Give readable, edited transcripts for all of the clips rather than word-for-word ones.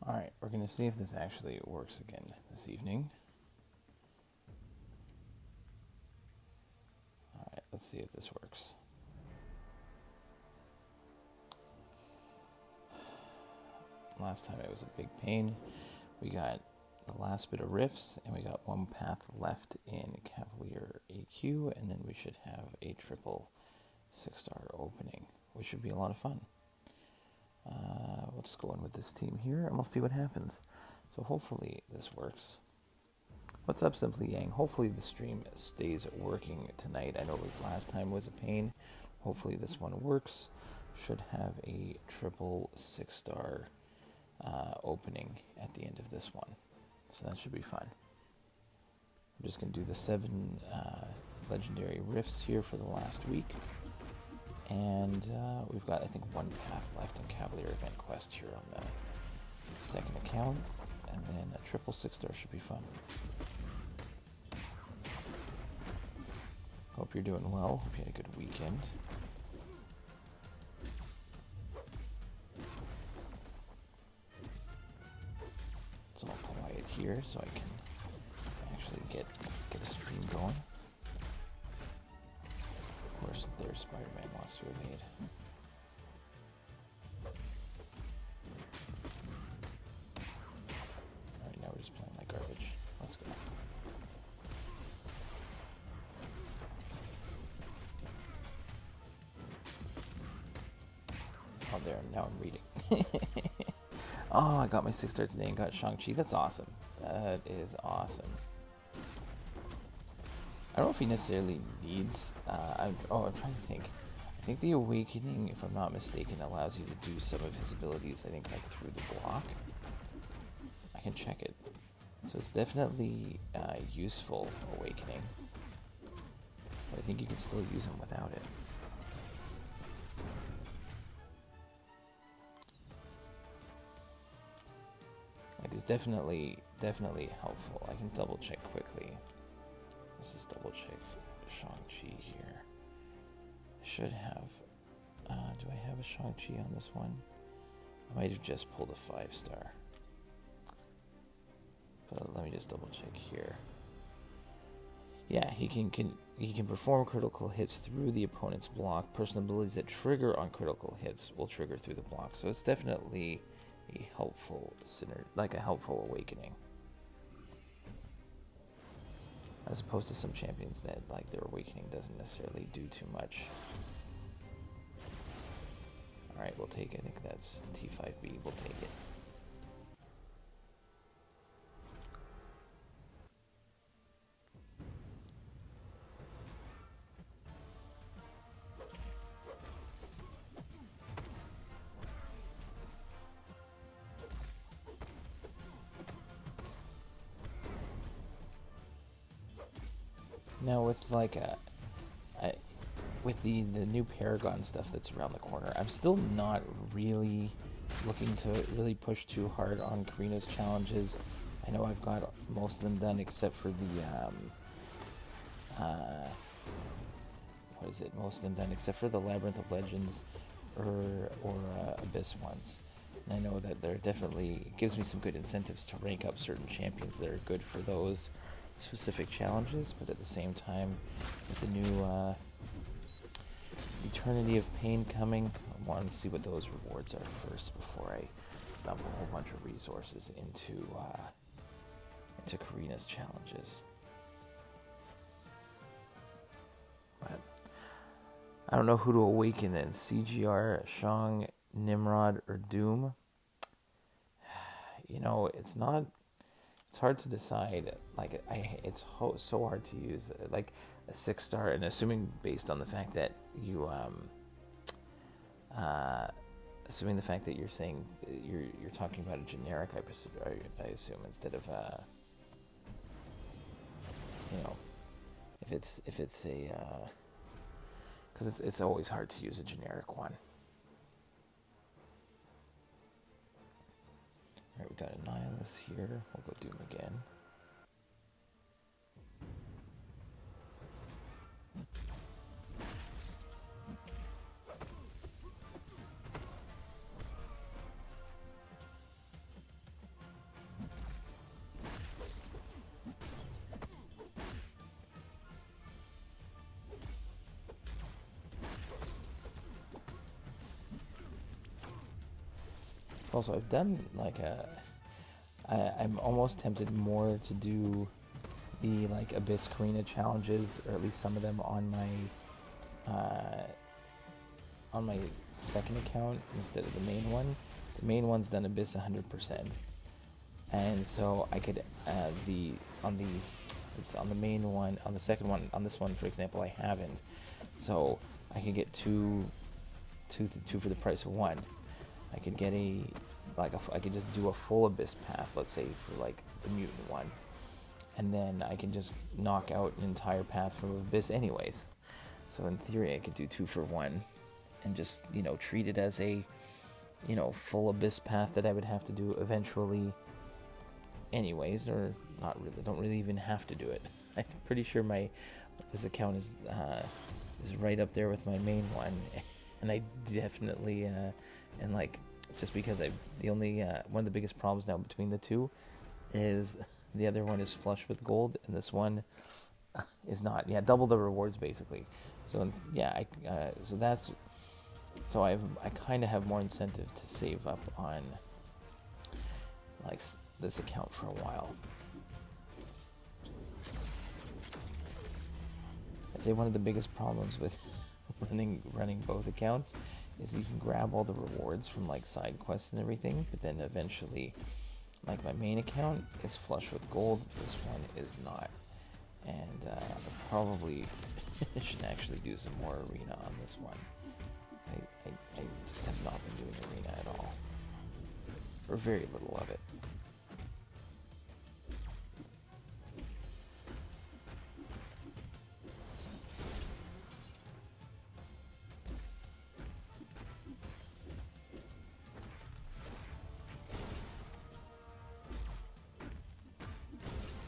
Alright, we're going to see if this actually works again this evening. Alright, let's see if this works. Last time it was a big pain. We got the last bit of riffs, and we got one path left in Cavalier AQ, and then we should have a triple 6-star opening, which should be a lot of fun. We'll just go in with this team here, and we'll see what happens. So hopefully this works. What's up, Simply Yang? Hopefully the stream stays working tonight. I know last time was a pain. Hopefully this one works. Should have a triple 6-star opening at the end of this one. So that should be fun. I'm just going to do the 7 legendary riffs here for the last week. And we've got, I think, one path left in Cavalier Event Quest here on the second account. And then a triple 6-star should be fun. Hope you're doing well. Hope you had a good weekend. It's all quiet here so I can actually get a stream going. Of course, there's Spider-Man wants to evade. Alright, now we're just playing like garbage. Let's go. Oh, there, now I'm reading. Oh, I got my 6-star today and got Shang-Chi. That's awesome. That is awesome. I don't know if he necessarily needs... I'm trying to think. I think the Awakening, if I'm not mistaken, allows you to do some of his abilities, I think, like through the block. I can check it. So it's definitely useful Awakening. But I think you can still use him without it. Like, it's definitely helpful. I can double check quickly. Let's just double check Shang-Chi here. I should have... do I have a Shang-Chi on this one? I might have just pulled a 5-star. But let me just double check here. Yeah, he can perform critical hits through the opponent's block. Personal abilities that trigger on critical hits will trigger through the block. So it's definitely a helpful helpful awakening. As opposed to some champions that, like, their awakening doesn't necessarily do too much. Alright, we'll take, I think that's T5B, we'll take it. Now with with the new Paragon stuff that's around the corner, I'm still not really looking to really push too hard on Karina's challenges. I know I've got most of them done except for the most of them done except for the Labyrinth of Legends or Abyss ones. And I know that there definitely gives me some good incentives to rank up certain champions that are good for those specific challenges, but at the same time, with the new Eternity of Pain coming, I want to see what those rewards are first before I dump a whole bunch of resources into Karina's challenges. But I don't know who to awaken then. CGR, Shang, Nimrod, or Doom. You know, it's hard to decide. Like, it's so hard to use like a 6-star, and assuming based on the fact that you assuming the fact that you're saying you're talking about a generic, I assume, instead of you know, if it's a because it's always hard to use a generic one. Alright, we got a Nihilus here. We'll go Doom again. It's also, I've done like I'm almost tempted more to do the like Abyss Karina challenges, or at least some of them on my second account instead of the main one. The main one's done Abyss 100%, and so I could on the main one, on the second one, on this one for example, I haven't. So I could get two for the price of one. I could get I could just do a full Abyss path, let's say for like the mutant one, and then I can just knock out an entire path from Abyss anyways. So in theory, I could do 2 for 1, and just treat it as a full Abyss path that I would have to do eventually anyways, or not really. Don't really even have to do it. I'm pretty sure this account is right up there with my main one, and I definitely and like, just because one of the biggest problems now between the two is the other one is flush with gold and this one is not. Yeah, double the rewards basically. So yeah, I kind of have more incentive to save up on like this account for a while. I'd say one of the biggest problems with running both accounts is you can grab all the rewards from like side quests and everything, but then eventually, like, my main account is flush with gold, this one is not, and I probably should actually do some more arena on this one. I just have not been doing arena at all, or very little of it.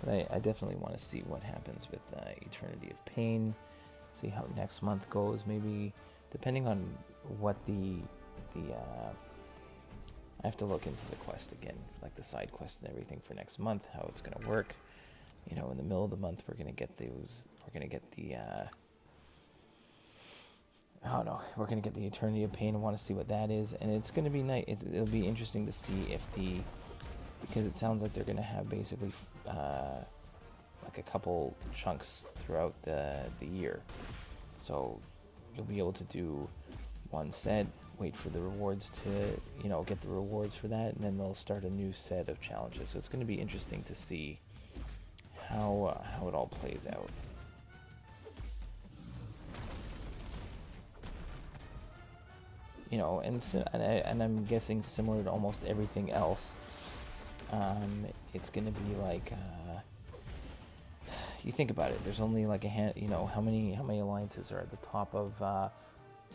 But I definitely want to see what happens with Eternity of Pain, see how next month goes, maybe depending on what I have to look into the quest again, like the side quest and everything for next month, how it's going to work. In the middle of the month we're going to get the I don't know, we're going to get the Eternity of Pain. I want to see what that is, and it's going to be nice. It'll be interesting to see if because it sounds like they're going to have basically like a couple chunks throughout the year. So you'll be able to do one set, wait for the rewards to, get the rewards for that, and then they'll start a new set of challenges. So it's going to be interesting to see how it all plays out. And I'm guessing similar to almost everything else, it's going to be like, you think about it, there's only like how many alliances are at the top of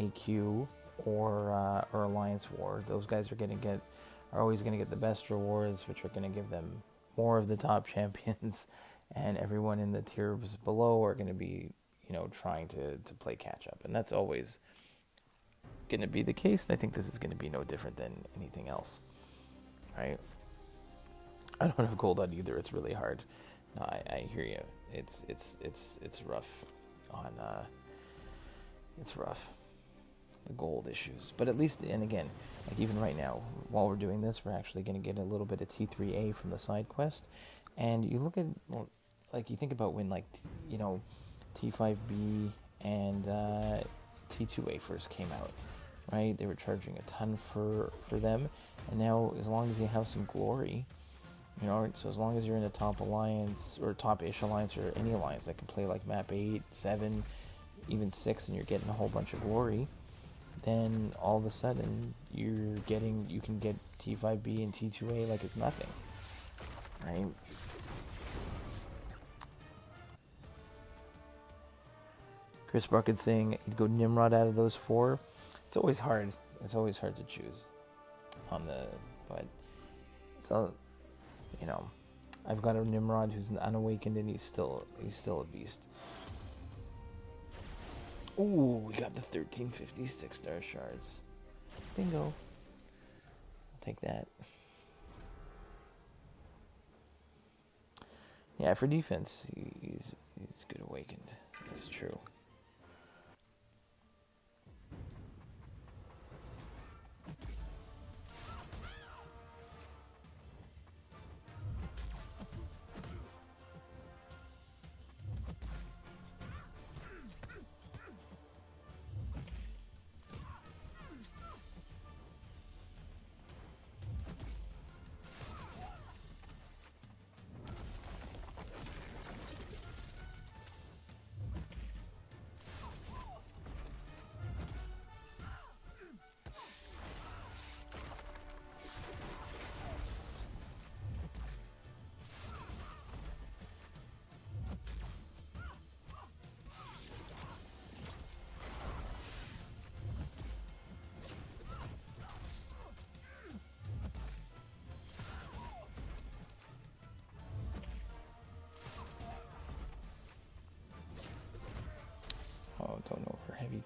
AQ or Alliance War. Those guys are always going to get the best rewards, which are going to give them more of the top champions, and everyone in the tiers below are going to be, trying to play catch up, and that's always going to be the case. And I think this is going to be no different than anything else, right? I don't have gold on either. It's really hard. No, I hear you. It's rough on it's rough, the gold issues. But at least, and again, like even right now, while we're doing this, we're actually going to get a little bit of T3A from the side quest. And you look at, like, you think about when, like, T5B and T2A first came out, right? They were charging a ton for them, and now as long as you have some glory, so as long as you're in a top alliance or top-ish alliance, or any alliance that can play like map 8, 7, even 6, and you're getting a whole bunch of glory, then all of a sudden you can get T5B and T2A like it's nothing, right? Chris Bucket saying you'd go Nimrod out of those 4. It's always hard. It's always hard to choose but so, I've got a Nimrod who's an unawakened, and he's still a beast. Ooh, we got the 1350 6-star shards. Bingo. I'll take that. Yeah, for defense, he's good awakened. That's true.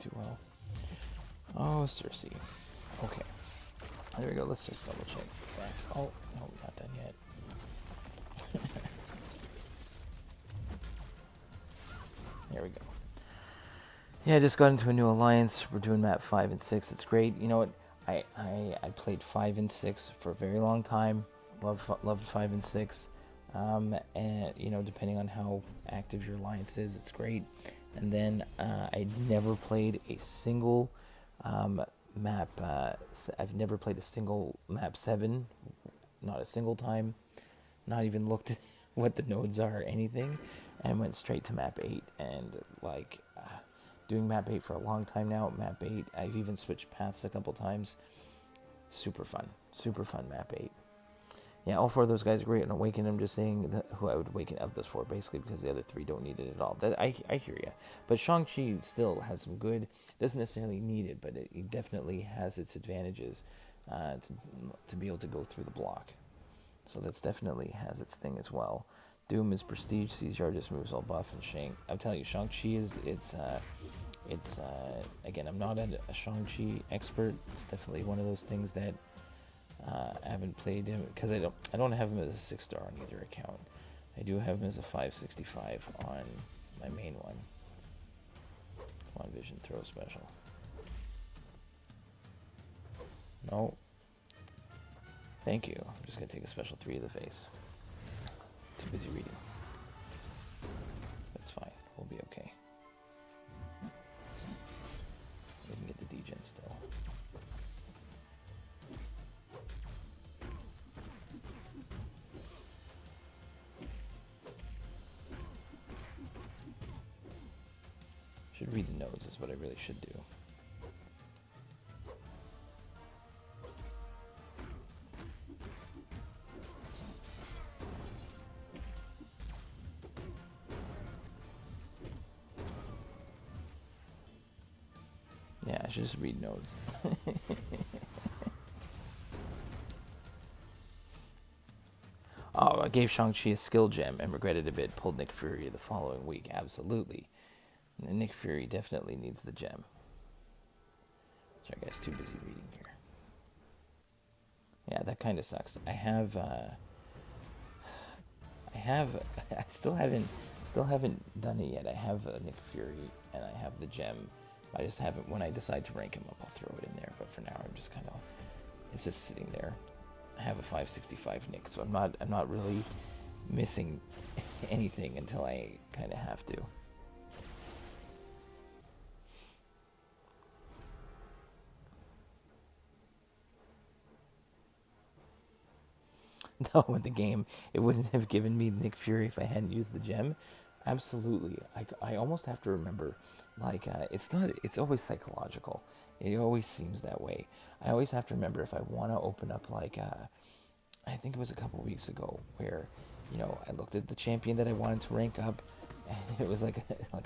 too well. Oh, Cersei. Okay. There we go. Let's just double check back. Oh, no, not done yet. There we go. Yeah, I just got into a new alliance. We're doing map 5 and 6. It's great. You know what? I played 5 and 6 for a very long time. Loved 5 and 6. And you know, depending on how active your alliance is, it's great. And then I never played a single map. I've never played a single map 7, not a single time. Not even looked at what the nodes are or anything, and went straight to map 8. And like doing map 8 for a long time now. Map 8, I've even switched paths a couple times. Super fun map 8. Yeah, all 4 of those guys are great. And Awaken, I'm just saying who I would awaken of those 4, basically, because the other 3 don't need it at all. I hear you. But Shang-Chi still has some good, doesn't necessarily need it, but it definitely has its advantages to be able to go through the block. So that's definitely has its thing as well. Doom is prestige, Caesar just moves all buff, and Shang. I'm telling you, Shang-Chi it's again, I'm not a Shang-Chi expert. It's definitely one of those things that I haven't played him because I don't have him as a 6-star on either account. I do have him as a 565 on my main one. Come on, Vision, throw special. No. Thank you. I'm just gonna take a special 3 to the face. Too busy reading. That's fine. We'll be okay. We can get the degen still. Should read the nodes is what I really should do. Yeah, I should just read nodes. Oh, I gave Shang-Chi a skill gem and regretted a bit. Pulled Nick Fury the following week. Absolutely. And Nick Fury definitely needs the gem. Sorry guys, too busy reading here. Yeah, that kind of sucks. I still haven't done it yet. I have Nick Fury and I have the gem. I just haven't. When I decide to rank him up, I'll throw it in there. But for now, I'm just kind of. It's just sitting there. I have a 565 Nick, so I'm not really missing anything until I kind of have to. No, with the game, it wouldn't have given me Nick Fury if I hadn't used the gem. Absolutely. I almost have to remember, like, it's always psychological. It always seems that way. I always have to remember if I want to open up, like, I think it was a couple weeks ago where, you know, I looked at the champion that I wanted to rank up, and it was like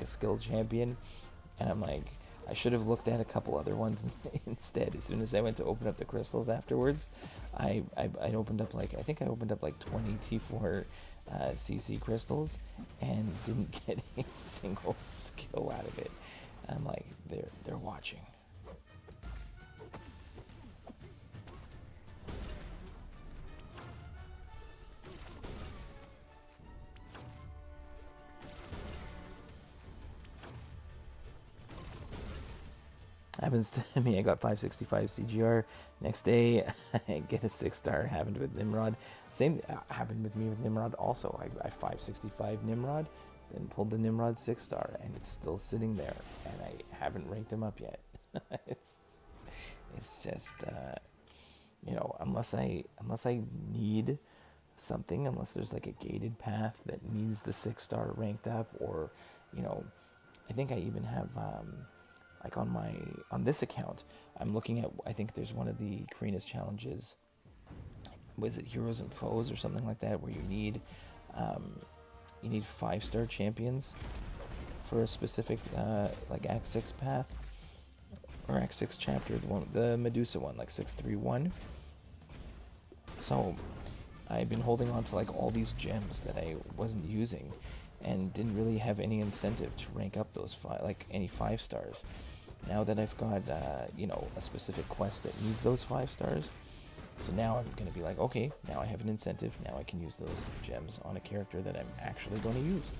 a skilled champion, and I'm like, I should have looked at a couple other ones instead. As soon as I went to open up the crystals afterwards, I opened up I think I opened up 20 T4 CC crystals and didn't get a single skill out of it. And I'm like, they're watching. Happens to me. I got 565 CGR. Next day, I get a 6-star. Happened with Nimrod. Same happened with me with Nimrod also. I 565 Nimrod, then pulled the Nimrod 6-star, and it's still sitting there, and I haven't ranked him up yet. it's just you know, unless I need something, unless there's like a gated path that needs the 6-star ranked up, or, you know, I think I even have like on this account, I'm looking at, I think there's one of the Karina's challenges, was it Heroes and Foes or something like that, where you need 5-star champions for a specific like Act 6 path, or Act 6 chapter, the Medusa one, like 631. So I've been holding on to like all these gems that I wasn't using, and didn't really have any incentive to rank up those any 5 stars. now that I've got, a specific quest that needs those 5 stars. So now I'm going to be like, okay, now I have an incentive. Now I can use those gems on a character that I'm actually going to use.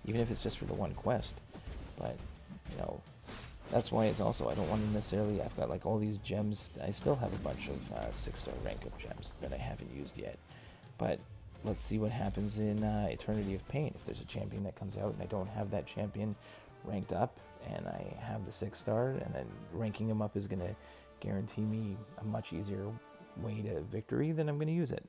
Even if it's just for the one quest. But, that's why it's also, I don't want to necessarily, I've got like all these gems. I still have a bunch of 6-star rank up gems that I haven't used yet. But let's see what happens in Eternity of Pain. If there's a champion that comes out and I don't have that champion ranked up and I have the 6-star, and then ranking him up is going to guarantee me a much easier way to victory, then I'm going to use it.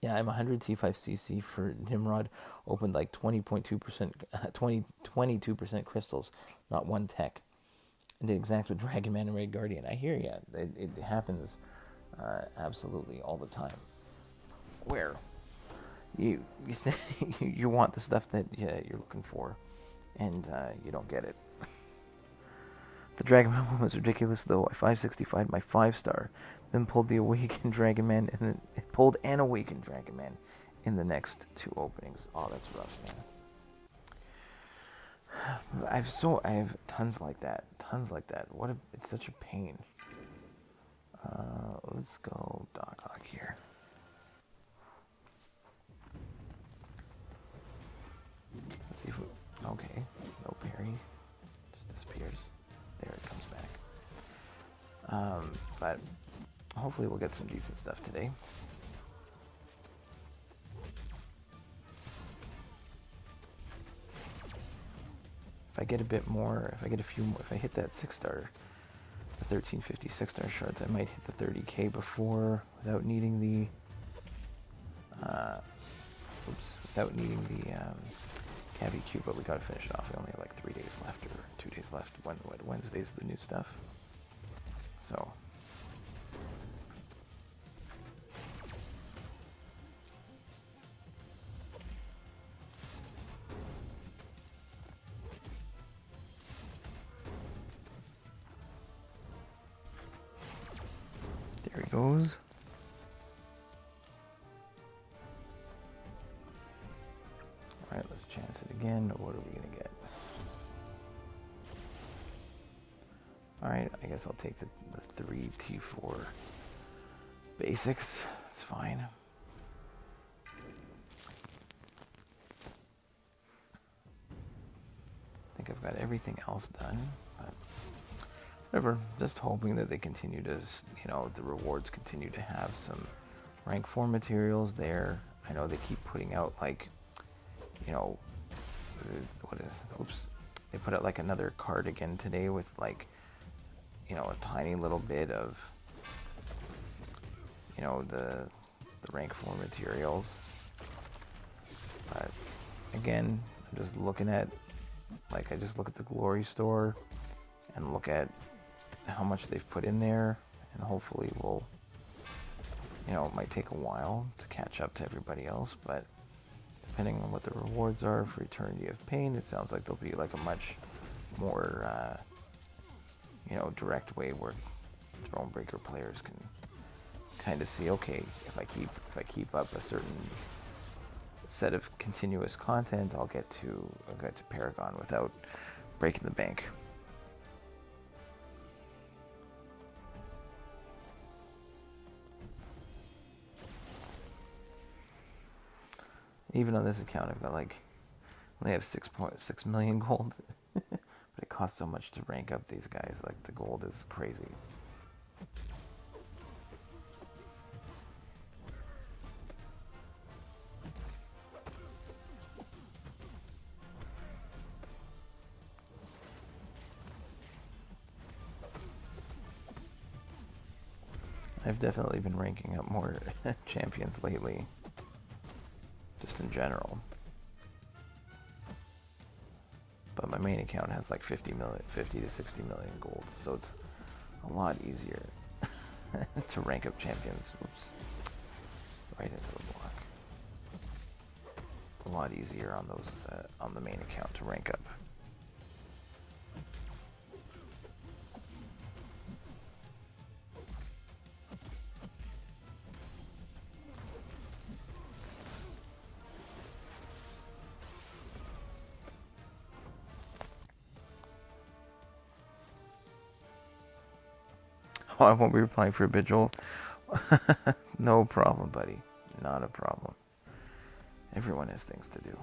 Yeah, I'm 100 T5CC for Nimrod. Opened like 20.2%, 22% crystals, not one tech. And did exact with Dragon Man and Red Guardian. I hear ya. It happens absolutely all the time. Where you you want the stuff that you're looking for, and you don't get it. The Dragon Man one was ridiculous, though. I 565'd my 5-star, then pulled the Awakened Dragon Man, and then pulled an Awakened Dragon Man in the next 2 openings. Oh, that's rough, man. I have tons like that. It's such a pain. Let's go Doc Hawk here. Let's see if okay, no parry. Just disappears. There it comes back. But hopefully we'll get some decent stuff today. If I get a bit more, if I get a few more, if I hit that 6-star, the 1350 6-star shards, I might hit the 30k before without needing the Cavi Q, but we gotta finish it off. We only have like 3 days left, or 2 days left. Wednesday's the new stuff. So there he goes. Alright, let's chance it again. What are we going to get? Alright, I guess I'll take the 3 T4 basics. It's fine. I think I've got everything else done, but whatever. Just hoping that they continue to, the rewards continue to have some rank 4 materials there. I know they keep putting out like, they put out like another card again today with like, a tiny little bit of, the rank 4 materials. But again, I'm just looking at, I just look at the Glory Store and look at how much they've put in there, and hopefully we'll, it might take a while to catch up to everybody else, but depending on what the rewards are for Eternity of Pain, it sounds like there'll be like a much more, direct way where Thronebreaker players can kind of see, okay, if I keep up a certain set of continuous content, I'll get to Paragon without breaking the bank. Even on this account, I've got like, I only have 6.6 million gold, but it costs so much to rank up these guys. Like, the gold is crazy. I've definitely been ranking up more champions lately, just in general. But my main account has like 50 to 60 million gold, so it's a lot easier to rank up champions. Oops, right into the block. A lot easier on those on the main account to rank up. I won't be replying for a bit, Joel. No problem, buddy. Not a problem. Everyone has things to do.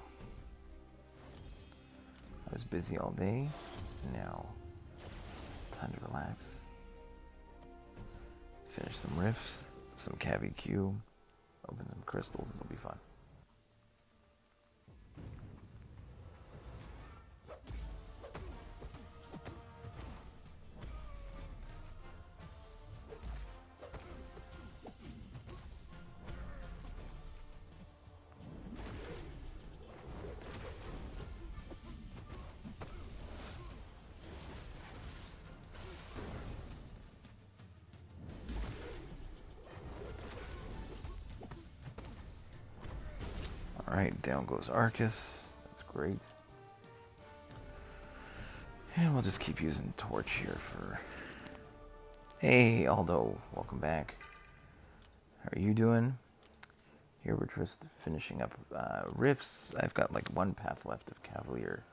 I was busy all day. Now, time to relax. Finish some riffs, some Cavi Q, open some crystals. It'll be fun. Alright, down goes Arcus. That's great. And we'll just keep using Torch here for... Hey, Aldo. Welcome back. How are you doing? Here we're just finishing up riffs. I've got like one path left of Cavalier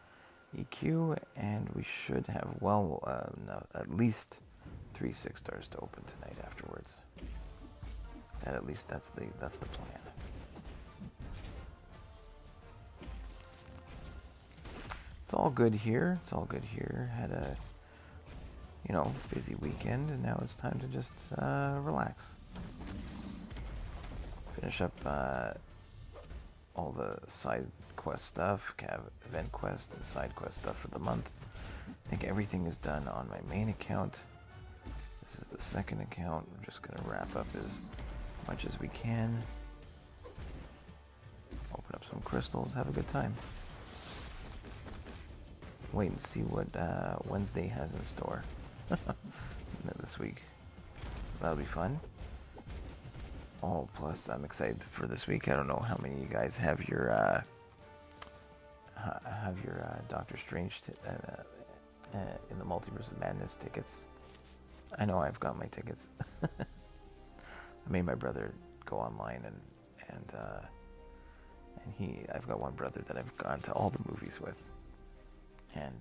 EQ, and we should have, at least 3 6-stars to open tonight afterwards. At least that's the plan. It's all good here. Had a, busy weekend, and now it's time to just relax. Finish up all the side quest stuff, event quest and side quest stuff for the month. I think everything is done on my main account. This is the second account. I'm just going to wrap up as much as we can. Open up some crystals, have a good time. Wait and see what Wednesday has in store this week. So that'll be fun. Oh, plus I'm excited for this week. I don't know how many of you guys have your Doctor Strange in the Multiverse of Madness tickets. I know I've got my tickets. I made my brother go online and I've got one brother that I've gone to all the movies with, and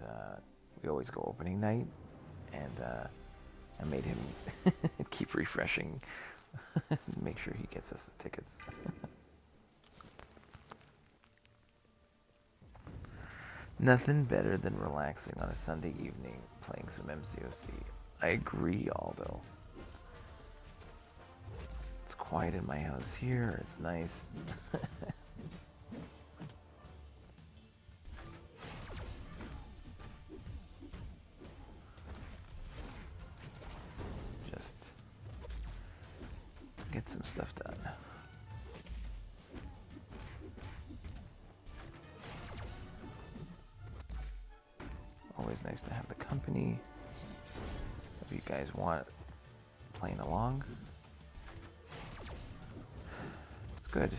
we always go opening night, and I made him keep refreshing, make sure he gets us the tickets. Nothing better than relaxing on a Sunday evening playing some MCOC. I agree, Aldo. It's quiet in my house here. It's nice. Just get some stuff done. Always nice to have the company. If you guys want playing along, it's good.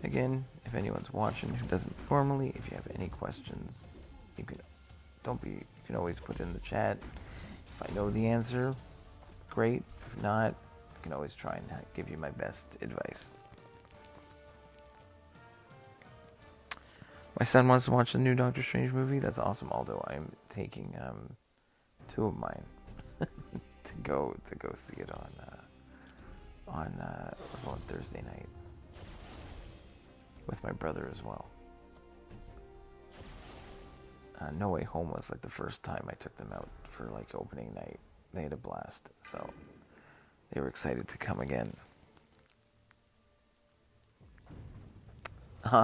Again, if anyone's watching who doesn't normally, if you have any questions, you can always put it in the chat. If I know the answer, great. If not, I can always try and give you my best advice. My son wants to watch the new Doctor Strange movie. That's awesome, Aldo. I'm taking 2 of mine to go see it on Thursday night with my brother as well. No Way Home was like the first time I took them out for like opening night. They had a blast, so they were excited to come again.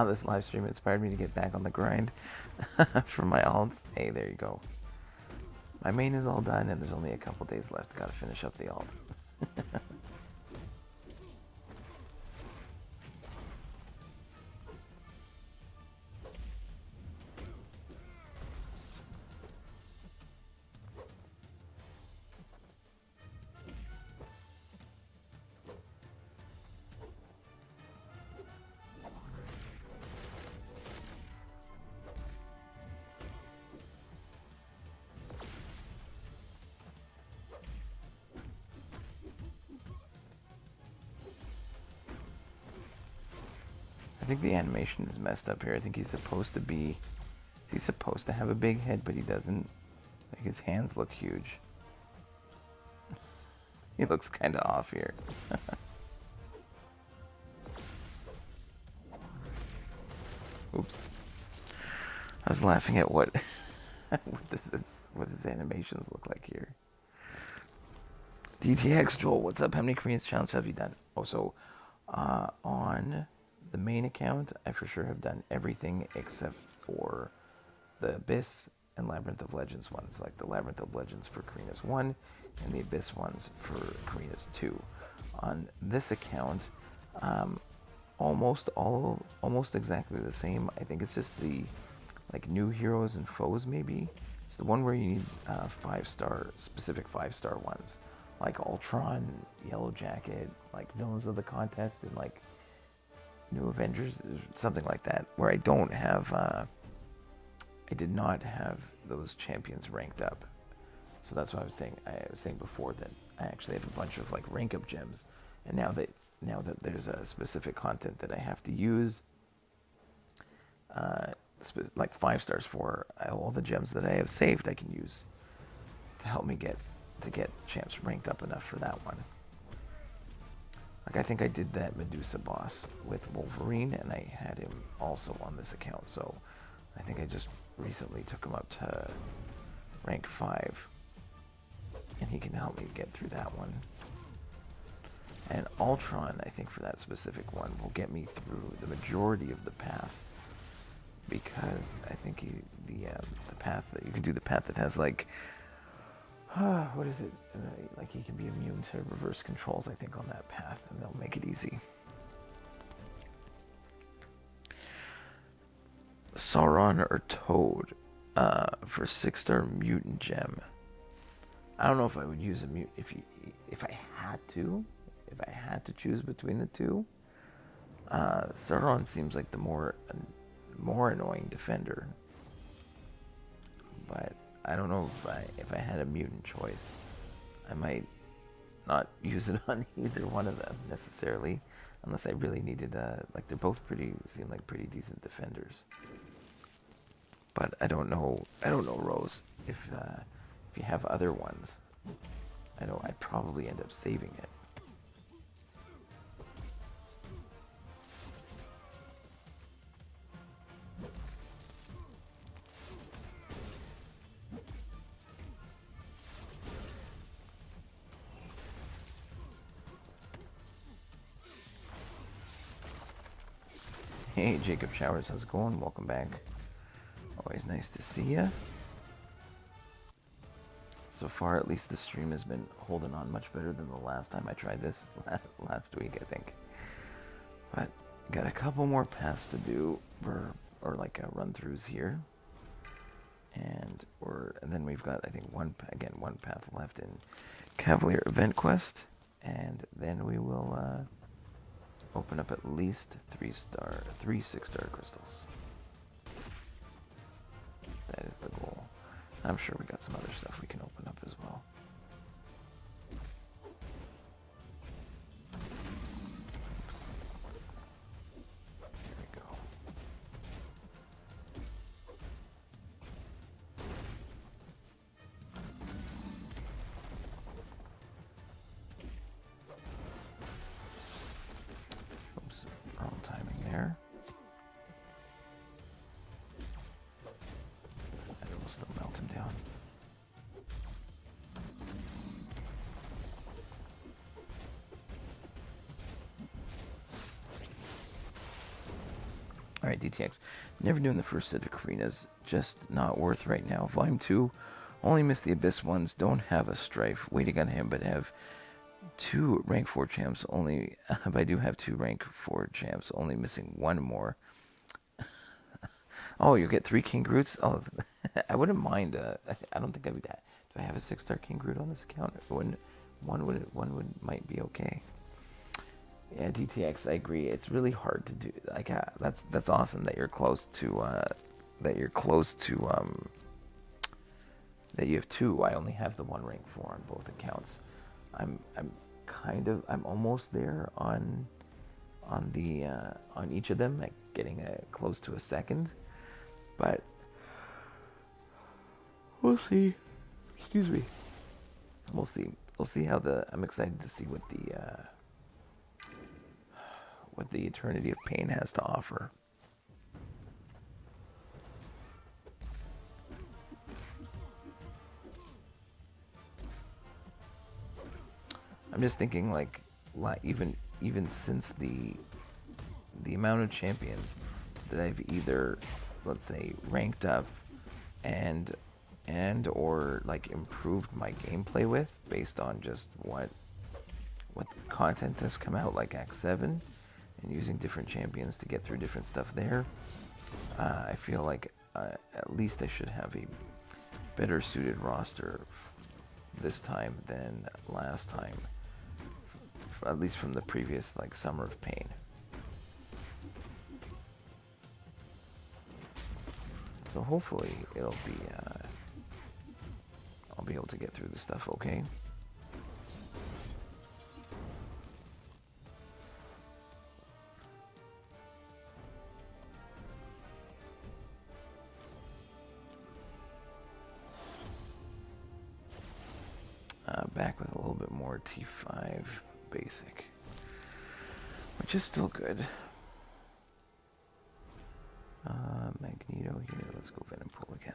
This live stream inspired me to get back on the grind for my alts. Hey, there you go. My main is all done, and there's only a couple days left. Gotta finish up the alt. I think the animation is messed up here. I think he's supposed to have a big head, but he doesn't. Like, his hands look huge. He looks kind of off here. Oops. I was laughing at what what his animations look like here. DTX Joel, what's up? How many Koreans challenges have you done? Oh, so on the main account, I for sure have done everything except for the Abyss and Labyrinth of Legends ones, like the Labyrinth of Legends for Karina's 1 and the Abyss ones for Karina's 2. On this account, almost exactly the same. I think it's just the like new heroes and foes maybe. It's the one where you need specific 5-star ones, like Ultron, Yellow Jacket, like Villains of the Contest, and like New Avengers, something like that, where I don't have, I did not have those champions ranked up. So that's what I was saying before, that I actually have a bunch of like rank up gems, and now that there's a specific content that I have to use, like 5 stars for all the gems that I have saved, I can use to help me get champs ranked up enough for that one. Like I think I did that Medusa boss with Wolverine, and I had him also on this account. So I think I just recently took him up to rank 5, and he can help me get through that one. And Ultron, I think for that specific one, will get me through the majority of the path, because I think the path that you can do, the path that has like, what is it? Like he can be immune to reverse controls, I think, on that path, and they'll make it easy. Sauron or Toad for 6-star mutant gem. I don't know if I would use a mute if I had to choose between the two. Sauron seems like the more annoying defender, but I don't know if I had a mutant choice, I might not use it on either one of them necessarily, unless I really needed like they're both seem like pretty decent defenders. But I don't know, Rose, if you have other ones. I'd probably end up saving it. Hey, Jacob Showers, how's it going? Welcome back. Always nice to see ya. So far, at least the stream has been holding on much better than the last time I tried this last week, I think. But got a couple more paths to do, or like run-throughs here, and then we've got, I think, one path left in Cavalier Event Quest, and then we will open up at least 3 6-star crystals. That is the goal. I'm sure we got some other stuff we can open up as well. There we go. Oops, wrong timing there. We'll still melt him down. Alright, DTX. Never doing the first set of Karinas. Just not worth right now. Volume 2. Only missed the Abyss ones. Don't have a Strife waiting on him, but have 2 rank 4 champs. Only, but I do have 2 rank 4 champs. Only missing 1 more. Oh, you'll get 3 King Groots? Oh, I wouldn't mind. I don't think I would. Do I have a 6-star King Groot on this account? One might be okay. Yeah, DTX, I agree. It's really hard to do. Like, that's awesome that you're close to. That you have 2. I only have the 1 rank 4 on both accounts. I'm almost there on each of them, like getting close to a 2nd. But we'll see. Excuse me. We'll see. we'll see how I'm excited to see what the Eternity of Pain has to offer. I'm just thinking, like, even since the amount of champions that I've either, let's say, ranked up and or like improved my gameplay with based on just what content has come out, like Act 7, and using different champions to get through different stuff there. I feel like at least I should have a better suited roster this time than last time, at least from the previous, like, Summer of Pain. So hopefully it'll be, I'll be able to get through this stuff okay. Back with a little bit more T5 basic, which is still good. Magneto here. Let's go Venom Pool again.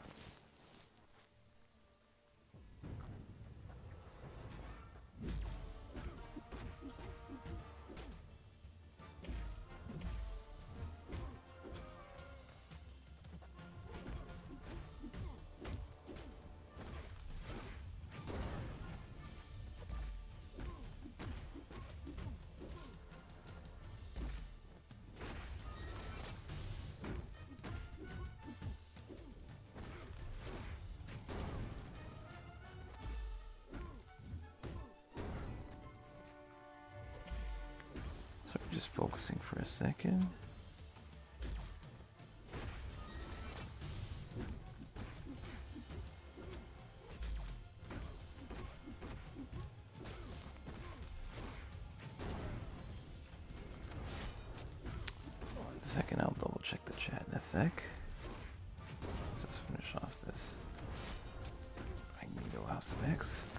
Just focusing for a second. One second, I'll double check the chat in a sec. Let's just finish off this Magneto House of X.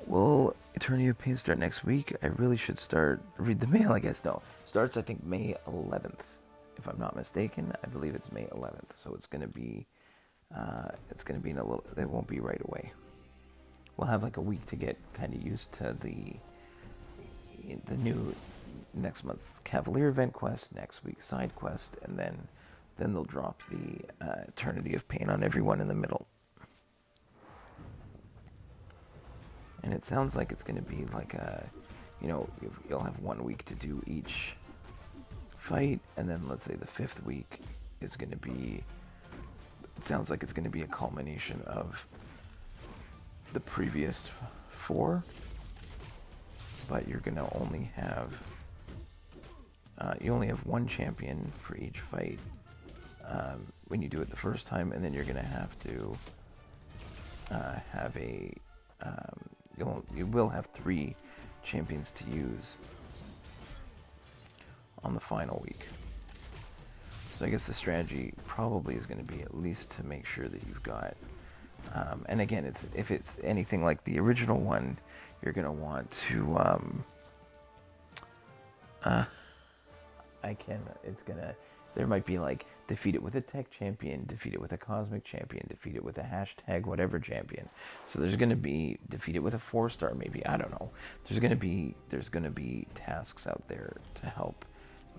Will Eternity of Pain start next week? I really should read the mail, I guess. No, starts I think May 11th, if I'm not mistaken. I believe it's May 11th, so it's gonna be in a little. It won't be right away. We'll have like a week to get kind of used to the new next month's Cavalier event quest, next week's side quest, and then they'll drop the Eternity of Pain on everyone in the middle. And it sounds like it's going to be like you'll have 1 week to do each fight, and then let's say the 5th week is going to be, it sounds like it's going to be a culmination of the previous 4, but you're going to only have, you only have 1 champion for each fight when you do it the first time, and then you're going to have to have a, you will have 3 champions to use on the final week. So I guess the strategy probably is going to be at least to make sure that you've got, and again, if it's anything like the original one, you're going to want to, there might be like, defeat it with a tech champion, defeat it with a cosmic champion, defeat it with a hashtag whatever champion. So there's going to be defeat it with a 4-star maybe, I don't know. There's going to be tasks out there to help,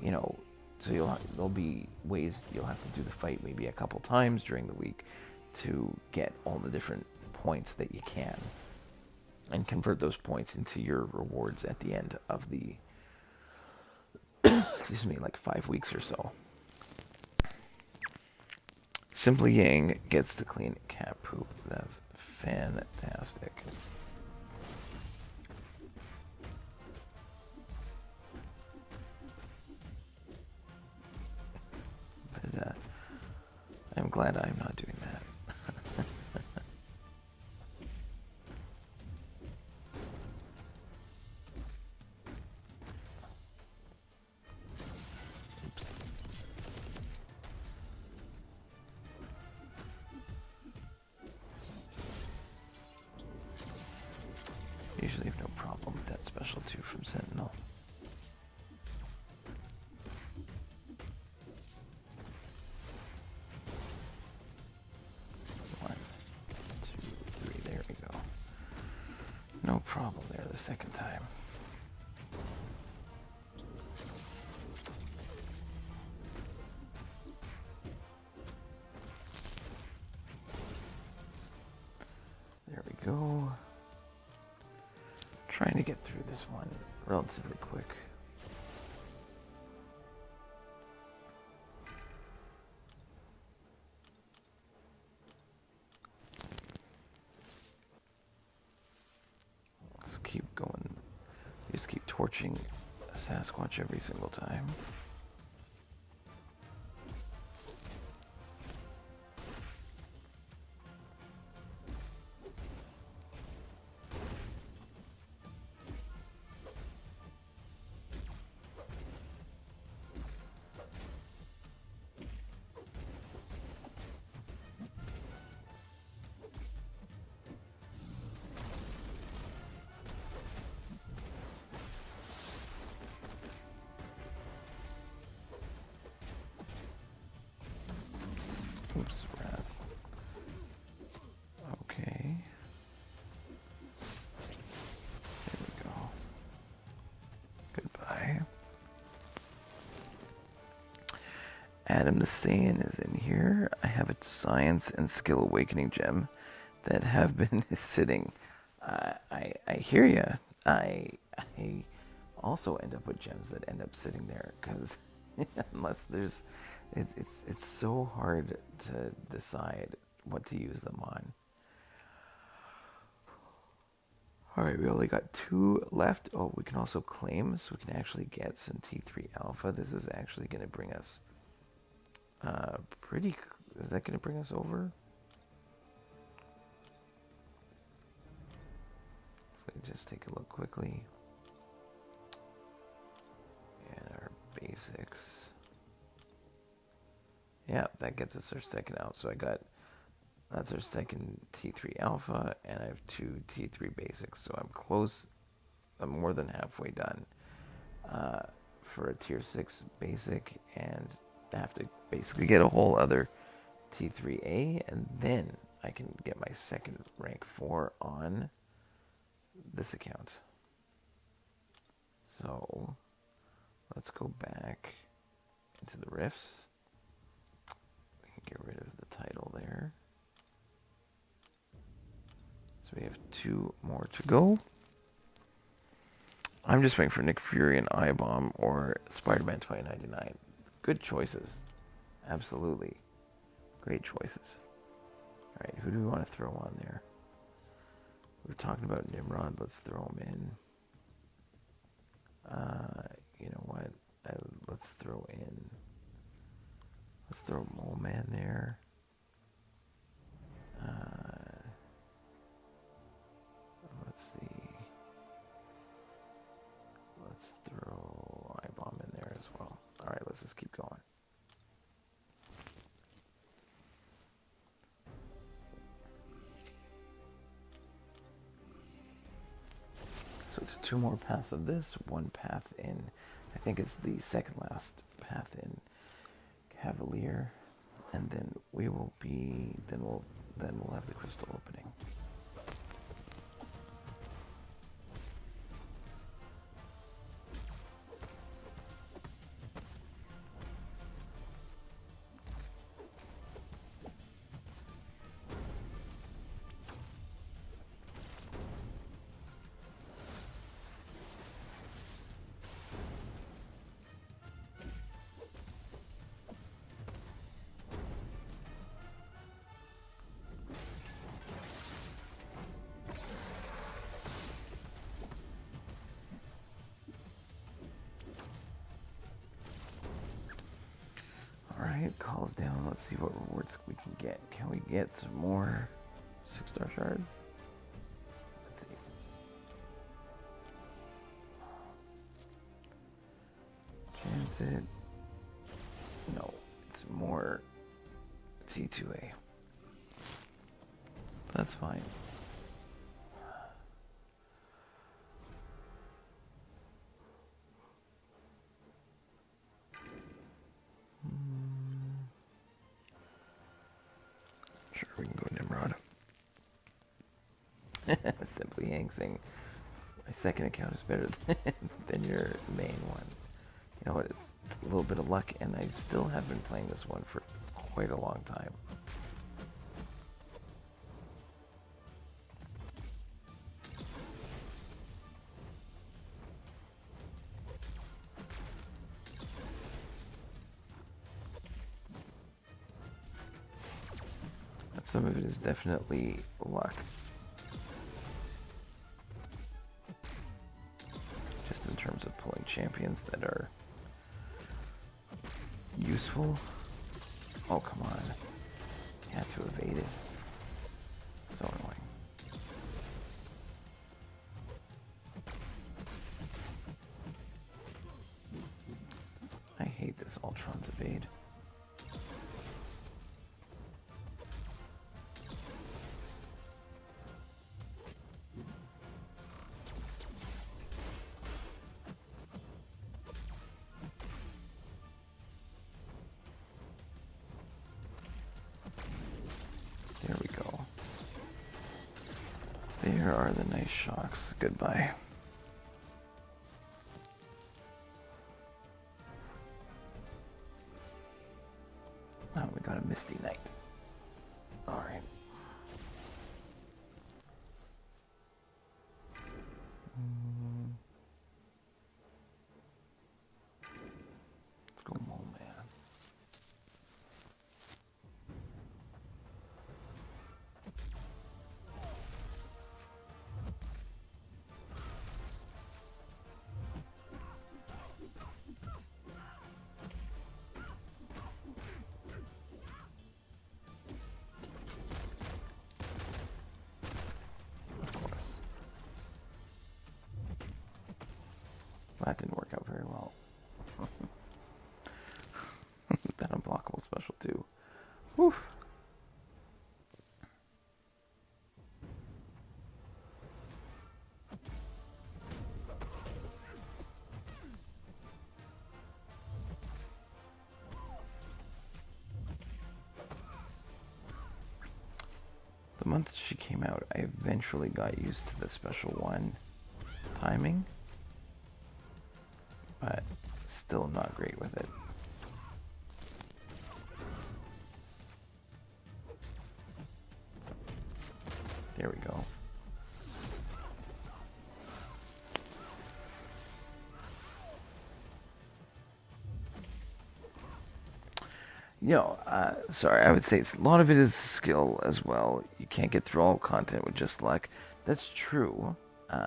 so there'll be ways you'll have to do the fight maybe a couple times during the week to get all the different points that you can and convert those points into your rewards at the end of the excuse me, like 5 weeks or so. Simply Yang gets to clean cat poop. That's fantastic. But I'm glad I'm not doing that. usually have no problem with that special 2 from Sentinel. One, 2, 3, there we go. No problem there the second time. There we go. Trying to get through this one relatively quick. Let's keep going. Just keep torching a Sasquatch every single time. Oops, Wrath. Okay. There we go. Goodbye. Adam the Saiyan is in here. I have a Science and Skill Awakening gem that have been sitting. I hear ya. I also end up with gems that end up sitting there because unless there's, it's so hard to decide what to use them on. All right, we only got 2 left. Oh, we can also claim, so we can actually get some T3 alpha. This is actually going to bring us is that going to bring us over? If we just take a look quickly. And our basics. Yeah, that gets us our second out. So that's our second T3 alpha, and I have 2 T3 basics. So I'm close. I'm more than halfway done for a tier 6 basic, and I have to basically get a whole other T3A, and then I can get my second rank 4 on this account. So let's go back into the rifts. We can get rid of the title there. So we have 2 more to go. I'm just waiting for Nick Fury and I-Bomb or Spider-Man 2099. Good choices. Absolutely. Great choices. Alright, who do we want to throw on there? We were talking about Nimrod. Let's throw him in. You know what? Let's throw Mole Man there. Let's see. Let's throw I-Bomb in there as well. Alright, let's just keep going. So it's 2 more paths of this, 1 path in, I think it's the second last path in Cavalier, and then we will be, then we'll have the crystal opening. Alright, calls down. Let's see what rewards we can get. Can we get some more 6-star shards? Let's see. Chance it. No, it's more T2A. That's fine. Simply Hank saying, my second account is better than your main one. You know what, it's a little bit of luck, and I still have been playing this one for quite a long time. But some of it is definitely luck. Just in terms of pulling champions that are useful. Oh, come on. You had to evade it. So annoying. I hate this Ultron's evade. There we go. There are the nice shocks. Goodbye. Oh, we got a Misty Knight. Alright. Let's go Mole Man. That didn't work out very well. That unblockable special too. Whew. The month she came out, I eventually got used to the special one timing, but still not great with it. There we go. You know, sorry, I would say a lot of it is skill as well. You can't get through all content with just luck. That's true.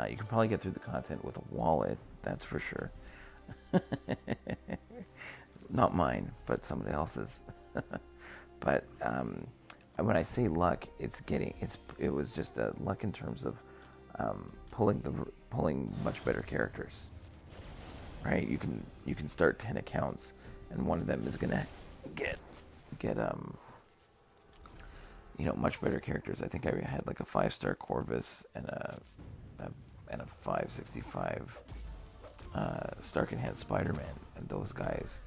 You can probably get through the content with a wallet, that's for sure. Not mine, but somebody else's. But when I say luck, it was just luck in terms of pulling much better characters. Right? You can start 10 accounts, and one of them is gonna get much better characters. I think I had like a 5-star Corvus and a 565 Stark Enhanced Spider-Man, and those guys,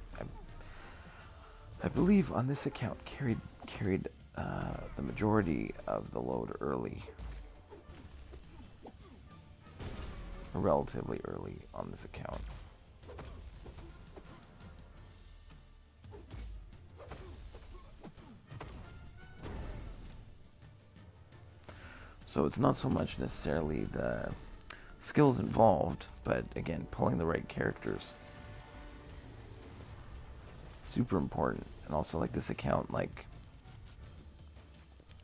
I believe on this account carried the majority of the load early, relatively early on this account. So it's not so much necessarily the skills involved, but again, pulling the right characters. Super important. And also, like, this account, like,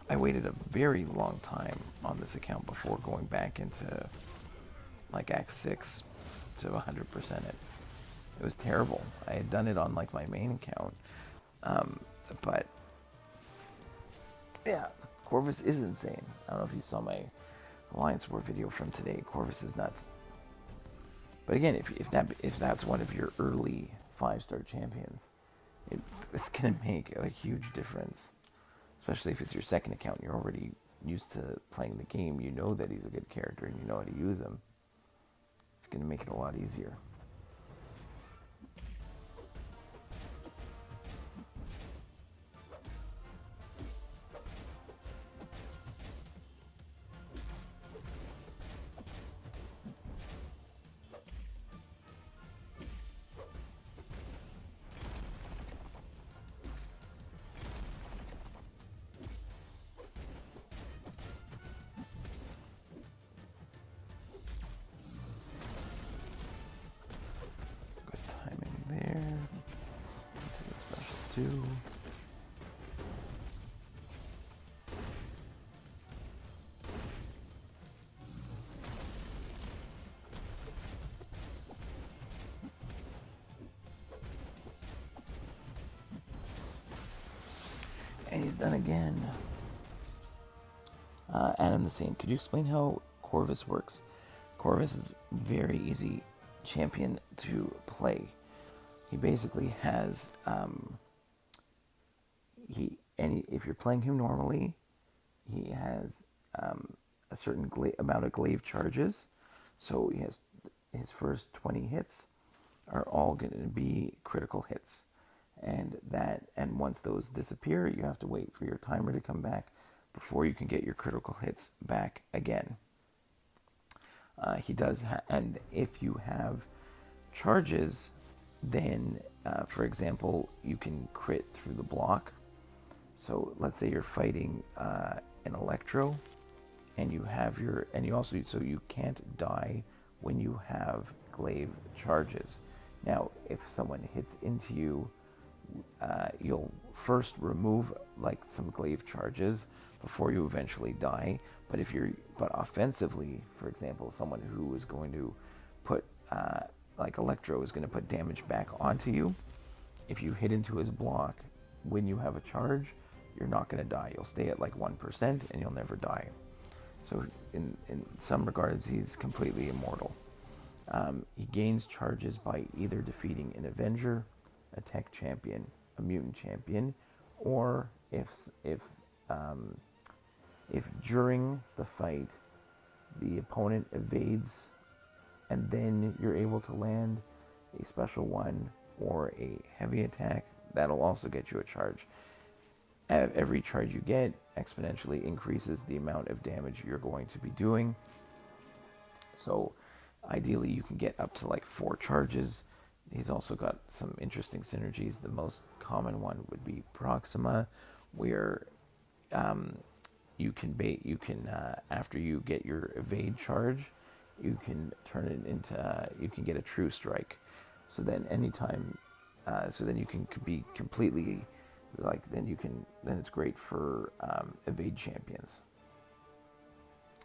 I waited a very long time on this account before going back into like Act 6 to 100% it. It was terrible. I had done it on like my main account, but yeah, Corvus is insane. I don't know if you saw my Alliance War video from today. Corvus is nuts. But again, if that's one of your early 5-star champions, it's gonna make a huge difference. Especially if it's your second account, you're already used to playing the game. You know that he's a good character and you know how to use him. It's gonna make it a lot easier. 2. And he's done again. Adam the Saint, could you explain how Corvus works? Corvus is very easy champion to play. He basically has if you're playing him normally, he has a certain amount of glaive charges. So he has his first 20 hits are all going to be critical hits. And once those disappear, you have to wait for your timer to come back before you can get your critical hits back again. He does, and if you have charges, then, for example, you can crit through the block. So let's say you're fighting an Electro, and you also, so you can't die when you have glaive charges. Now, if someone hits into you, you'll first remove like some glaive charges before you eventually die. But offensively, for example, someone who is going to put like Electro is going to put damage back onto you. If you hit into his block when you have a charge, you're not going to die. You'll stay at like 1% and you'll never die. So in some regards, he's completely immortal. He gains charges by either defeating an Avenger, a Tech champion, a Mutant champion, or if during the fight the opponent evades and then you're able to land a special one or a heavy attack, that'll also get you a charge. Every charge you get exponentially increases the amount of damage you're going to be doing. So ideally you can get up to like 4 charges. He's also got some interesting synergies. The most common one would be Proxima, where you can after you get your evade charge, you can turn it into you can get a true strike. So then anytime, so then you can be completely then it's great for evade champions.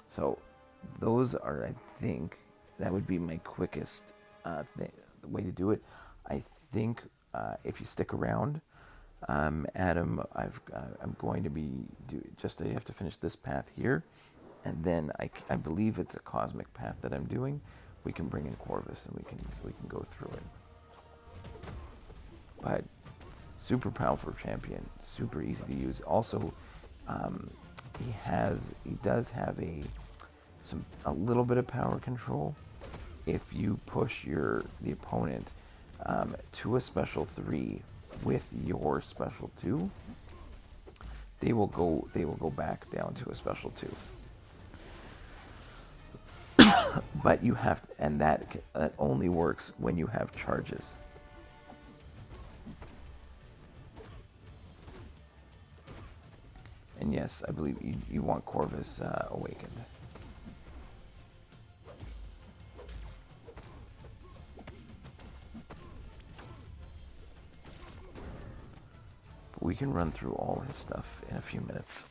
So those are, I think, that would be my quickest way to do it. I think if you stick around, Adam, I'm going to be I have to finish this path here, and then I believe it's a cosmic path that I'm doing. We can bring in Corvus and we can go through it. But super powerful champion, super easy to use. Also, he does have a little bit of power control. If you push the opponent to a special 3 with your special 2, they will go back down to a special 2. But you have, and that only works when you have charges. And yes, I believe you want Corvus awakened. But we can run through all his stuff in a few minutes.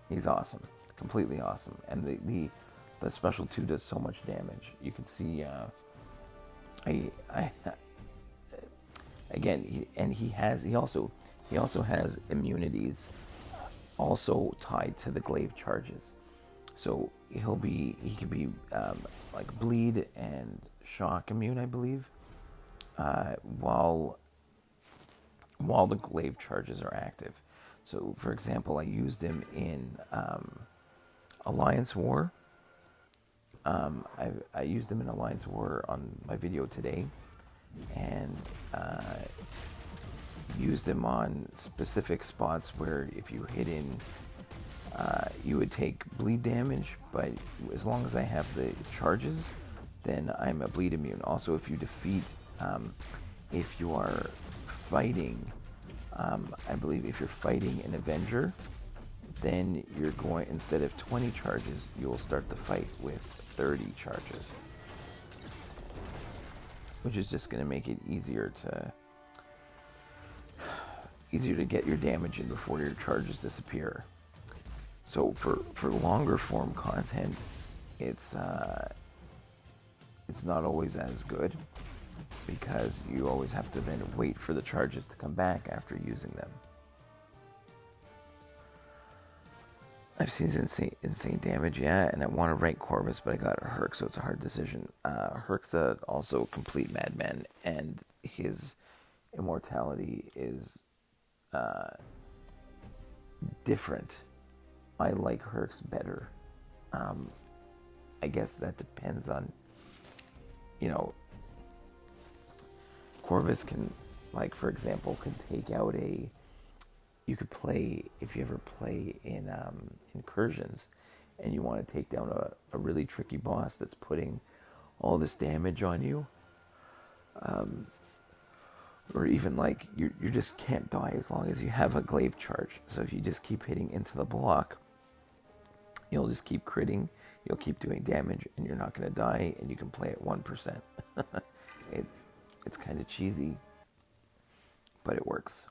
He's awesome, completely awesome, and the special 2 does so much damage. You can see, he also has immunities also tied to the glaive charges. So he can be like bleed and shock immune, I believe, while the glaive charges are active. So, for example, I used him in Alliance War. I used him in Alliance War on my video today, and used him on specific spots where if you hit in, you would take bleed damage, but as long as I have the charges, then I'm a bleed immune. Also, if you defeat, if you are fighting, I believe if you're fighting an Avenger, then you're going, instead of 20 charges, you will start the fight with 30 charges, which is just going to make it easier easier to get your damage in before your charges disappear. So for longer form content, it's not always as good, because you always have to then wait for the charges to come back after using them. I've seen insane damage, yeah, and I want to rank Corvus, but I got Herc, so it's a hard decision. Herc's also a complete madman, and his immortality is different. I like Herc's better. I guess that depends on, Corvus can, like, for example, can take out you could play, if you ever play in incursions, and you want to take down a really tricky boss that's putting all this damage on you, or even like you just can't die as long as you have a glaive charge. So if you just keep hitting into the block, you'll just keep critting, you'll keep doing damage, and you're not going to die, and you can play at 1%. It's kind of cheesy, but it works.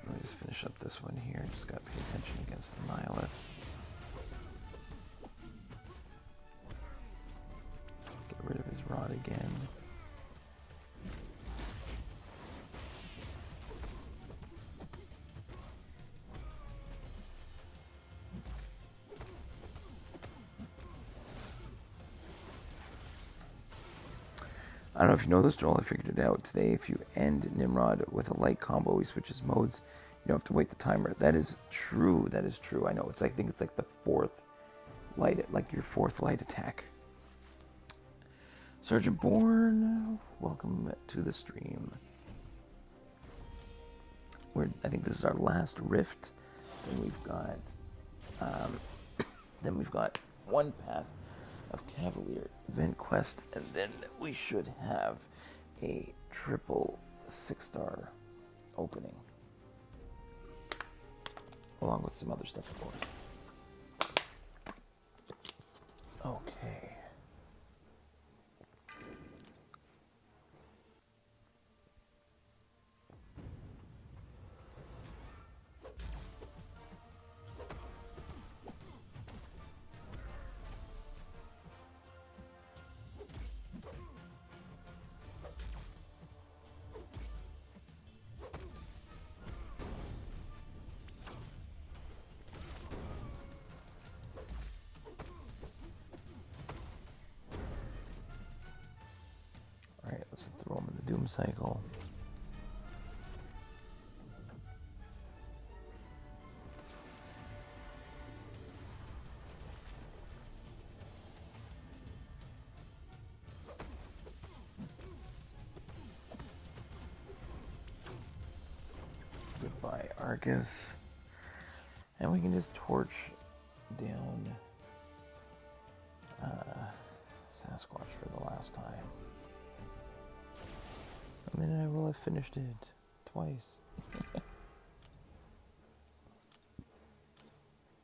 Let me just finish up this one here. Just got to pay attention against the Nihilus. Get rid of his rod again. I don't know if you know this, Joel. I figured it out today. If you end Nimrod with a light combo, he switches modes. You don't have to wait the timer. That is true. That is true. I know. I think it's like the fourth light, like your fourth light attack. Sergeant Bourne, welcome to the stream. I think this is our last rift. Then we've got one path of Cavalier event quest, and then we should have a triple 6-star opening, along with some other stuff, of course. Okay. Let's throw him in the Doom Cycle. Goodbye, Argus. And we can just torch down Sasquatch for the last time. And then I will have finished it twice.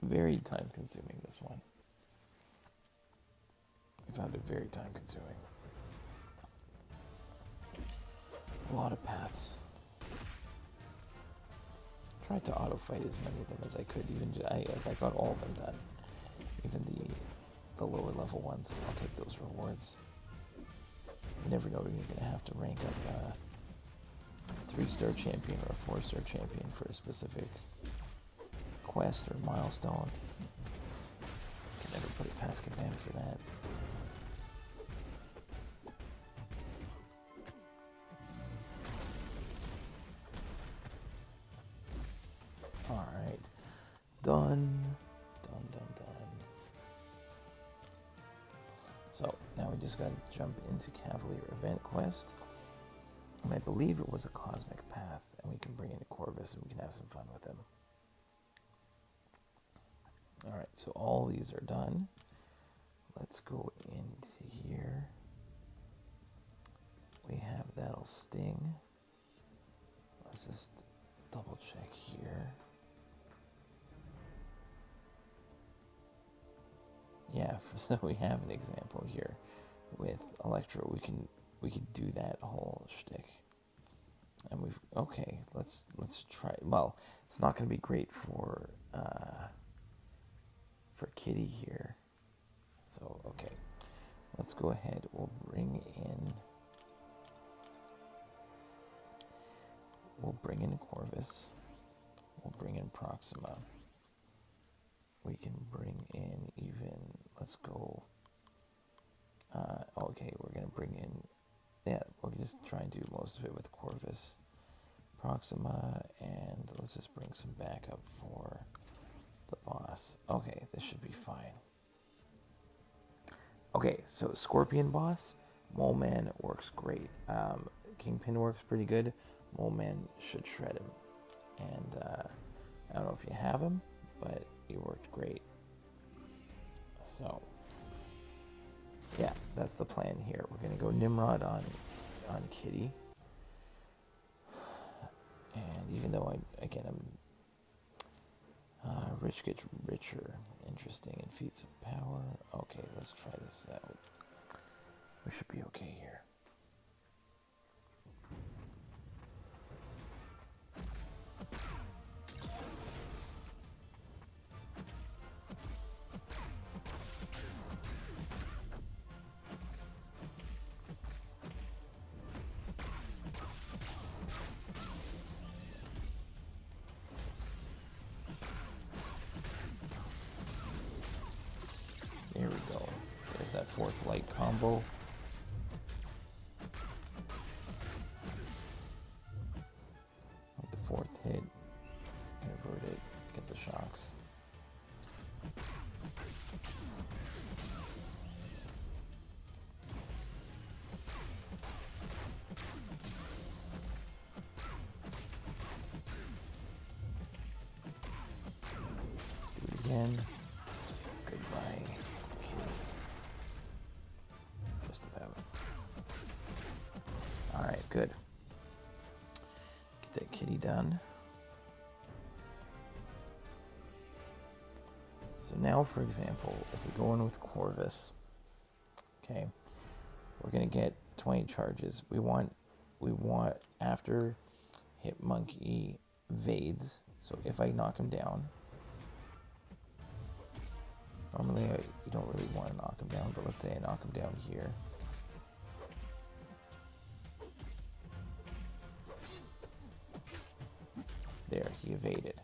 Very time consuming, this one. I found it very time consuming. A lot of paths. Tried to auto fight as many of them as I could. I got all of them done. Even the lower level ones. I'll take those rewards. You never know when you're going to have to rank up a 3-star champion or a 4-star champion for a specific quest or milestone. Can never put it past command for that. Alright. Done. So, now we just gotta jump into Cavalier Event Quest. And I believe it was a Cosmic Path, and we can bring in a Corvus and we can have some fun with him. All right, so all these are done. Let's go into here. We have that'll sting. Let's just double check here. Yeah, so we have an example here with Electro. We could do that whole shtick. And let's try. Well, it's not going to be great for Kitty here. So okay, let's go ahead. We'll bring in Corvus. We'll bring in Proxima. We can bring in even. Let's go. Okay, we're gonna bring in. Yeah, we'll just try and do most of it with Corvus, Proxima, and let's just bring some backup for the boss. Okay, this should be fine. Okay, so Scorpion boss, Mole Man works great. Kingpin works pretty good. Mole Man should shred him. And I don't know if you have him, but he worked great. So, yeah, that's the plan here. We're going to go Nimrod on Kitty. And even though I'm rich gets richer, interesting, and feats of power. Okay, let's try this out. We should be okay here. There we go. There's that fourth light combo. With the fourth hit, invert it, get the shocks. Do it again. Goodbye. Just about. Alright, good. Get that kitty done. So now, for example, if we go in with Corvus, okay, we're going to get 20 charges. We want after Hit Monkey evades, so if I knock him down, normally you don't really want to knock him down, but let's say I knock him down here. There, he evaded.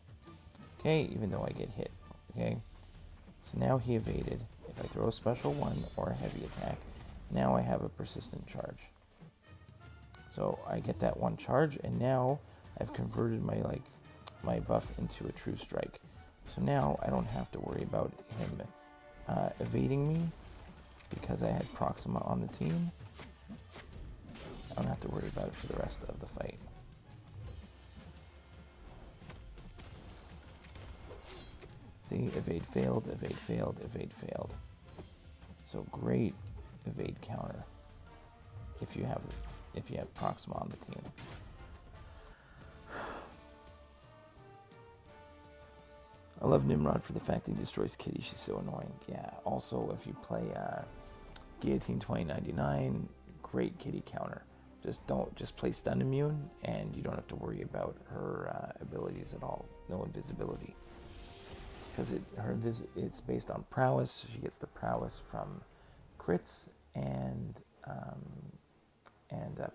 Okay, even though I get hit. Okay, so now he evaded. If I throw a special one or a heavy attack, now I have a persistent charge. So I get that one charge, and now I've converted my buff into a true strike. So now I don't have to worry about him evading me because I had Proxima on the team. I don't have to worry about it for the rest of the fight. See, evade failed, evade failed, evade failed. So great evade counter if you have Proxima on the team. I love Nimrod for the fact that he destroys Kitty. She's so annoying. Yeah. Also, if you play Guillotine 2099, great Kitty counter. Just play stun immune, and you don't have to worry about her abilities at all. No invisibility, because it's based on prowess. So she gets the prowess from crits and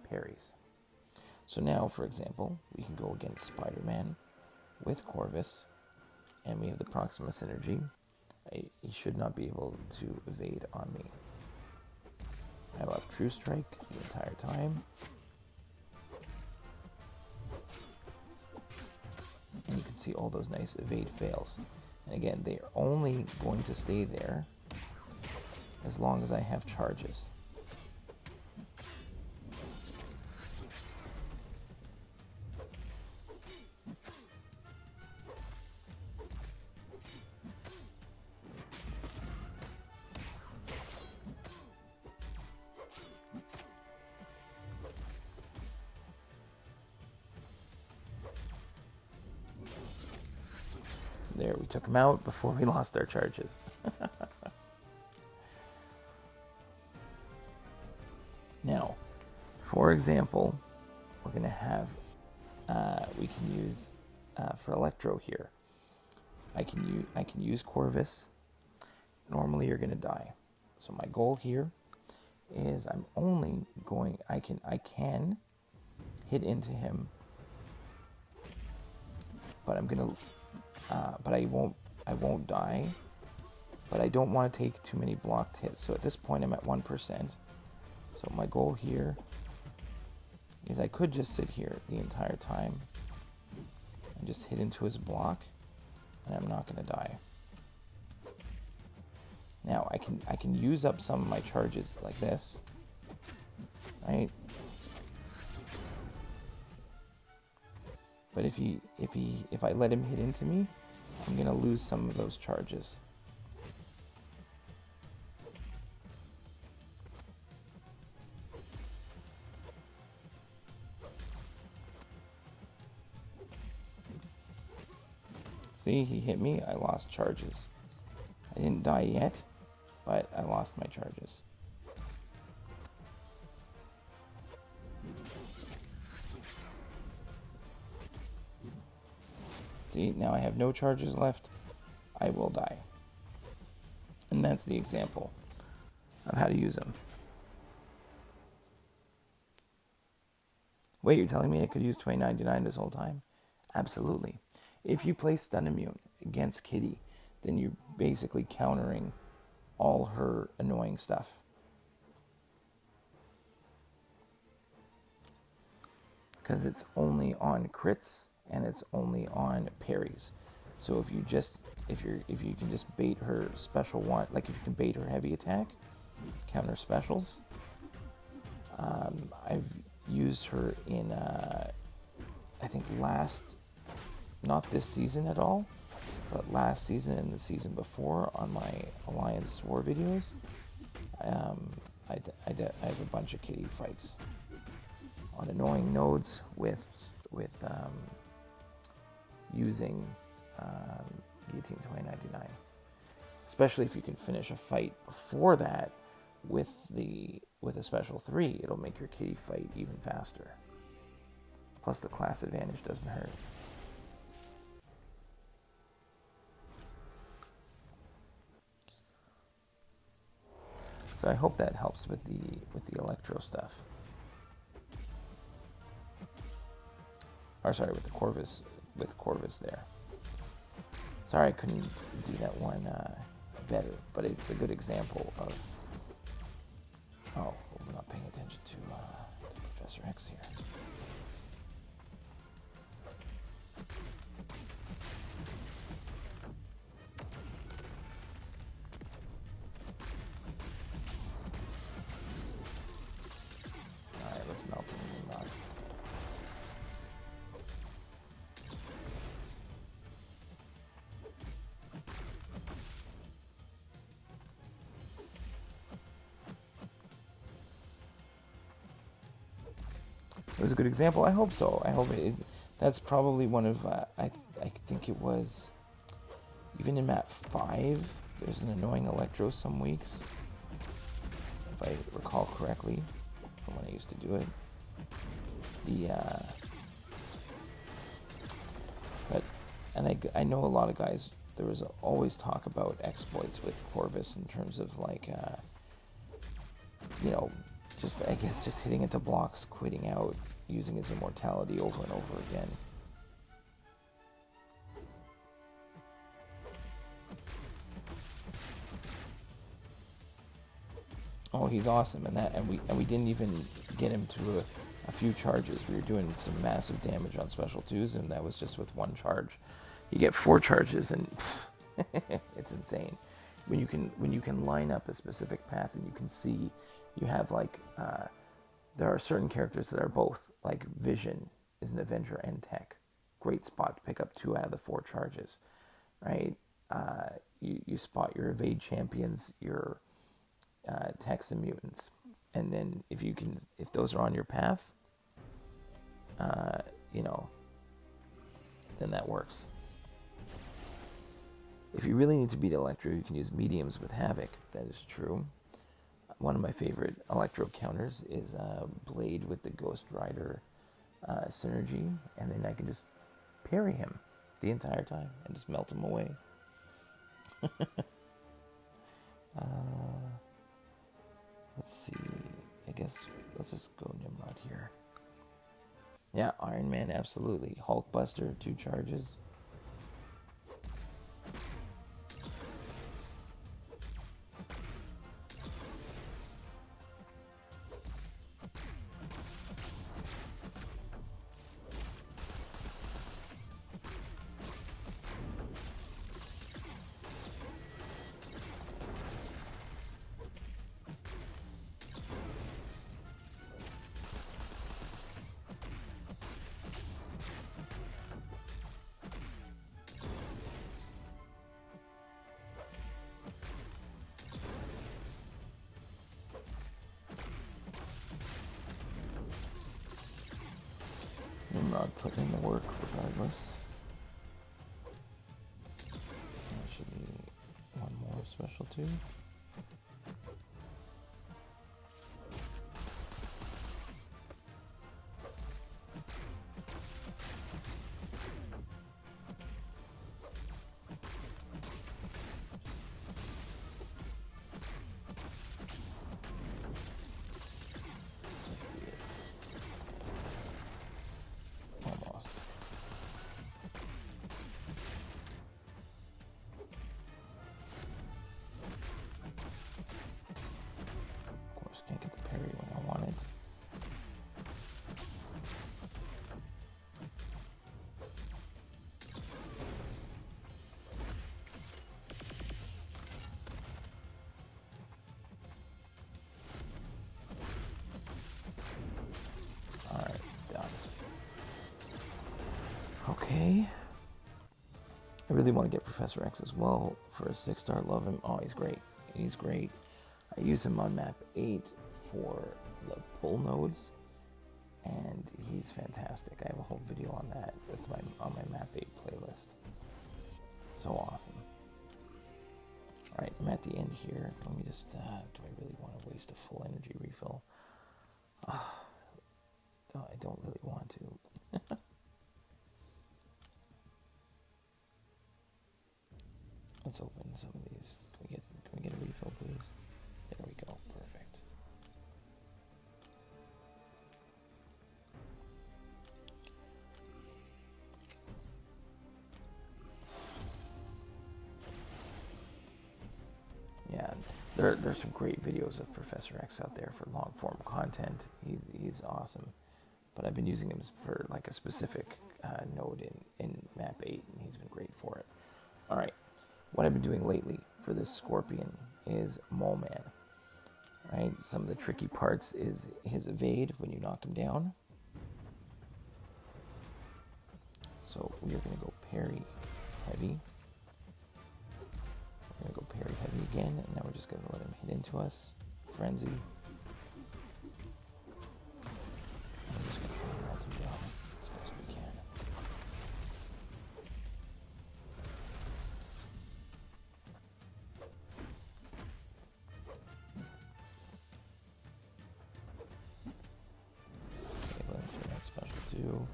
parries. So now, for example, we can go against Spider-Man with Corvus, and we have the Proxima synergy. He should not be able to evade on me. I will have True Strike the entire time. And you can see all those nice evade fails. And again, they are only going to stay there as long as I have charges. There, we took him out before we lost our charges. Now, for example, we're going to have, we can use, for Electro here, I can use Corvus. Normally you're going to die. So my goal here is I'm only going, I can hit into him, but I'm going to, but I won't die, but I don't want to take too many blocked hits. So at this point I'm at 1%. So my goal here is I could just sit here the entire time and just hit into his block, and I'm not going to die. Now I can use up some of my charges like this, right? But if I let him hit into me, I'm going to lose some of those charges. See, he hit me, I lost charges. I didn't die yet, but I lost my charges. See, now I have no charges left. I will die. And that's the example of how to use them. Wait, you're telling me I could use 2099 this whole time? Absolutely. If you play Stun Immune against Kitty, then you're basically countering all her annoying stuff. Because it's only on crits and it's only on parries. So if you can just bait her special one, like if you can bait her heavy attack, counter specials. I've used her in I think not this season at all, but last season and the season before on my Alliance War videos. I have a bunch of Kitty fights on annoying nodes with using Guillotine 2099. Especially if you can finish a fight before that with a special 3, it'll make your Kitty fight even faster. Plus the class advantage doesn't hurt. So I hope that helps with the Electro stuff. Or sorry, with Corvus there. Sorry I couldn't do that one better, but it's a good example of. Oh, we're not paying attention to Professor X here. Alright, let's melt him in the mud. It was a good example. I hope so. I hope that's probably one of, I think it was, even in map 5, there's an annoying Electro some weeks, if I recall correctly, from when I used to do it. I know a lot of guys, there was always talk about exploits with Corvus in terms of like, I guess just hitting into blocks, quitting out, using his immortality over and over again. Oh, he's awesome, and we didn't even get him to a few charges. We were doing some massive damage on special 2s, and that was just with one charge. You get 4 charges, and it's insane. When you can line up a specific path, and you can see, you have like there are certain characters that are both, like Vision is an Avenger and Tech. Great spot to pick up 2 out of the 4 charges, right? You spot your evade champions, your Techs and mutants, and then if those are on your path, then that works. If you really need to beat Electro, you can use mediums with Havoc. That is true. One of my favorite Electro counters is Blade with the Ghost Rider synergy, and then I can just parry him the entire time and just melt him away. Let's see. I guess let's just go Nimrod here. Yeah, Iron Man, absolutely. Hulkbuster, 2 charges. Nimrod put in the work regardless. That should be one more special too. Can't get the parry when I wanted. Alright, done. Okay. I really want to get Professor X as well for a 6-star. Love him. Oh, he's great. He's great. I use him on map 8 for the pull nodes, and he's fantastic. I have a whole video on that with on my map 8 playlist. So awesome. Alright, I'm at the end here. Let me just, do I really want to waste a full energy refill? No, I don't really want to. Let's open some of these. Can we get a refill, please? There we go. Perfect. Yeah, there's some great videos of Professor X out there for long form content. He's awesome. But I've been using him for like a specific node in map 8, and he's been great for it. Alright, what I've been doing lately for this Scorpion is Mole Man. Right, some of the tricky parts is his evade when you knock him down. So we are going to go parry heavy. We're going to go parry heavy again, and now we're just going to let him hit into us. Frenzy. I'm just going to try and melt him down as best we can. Special 2,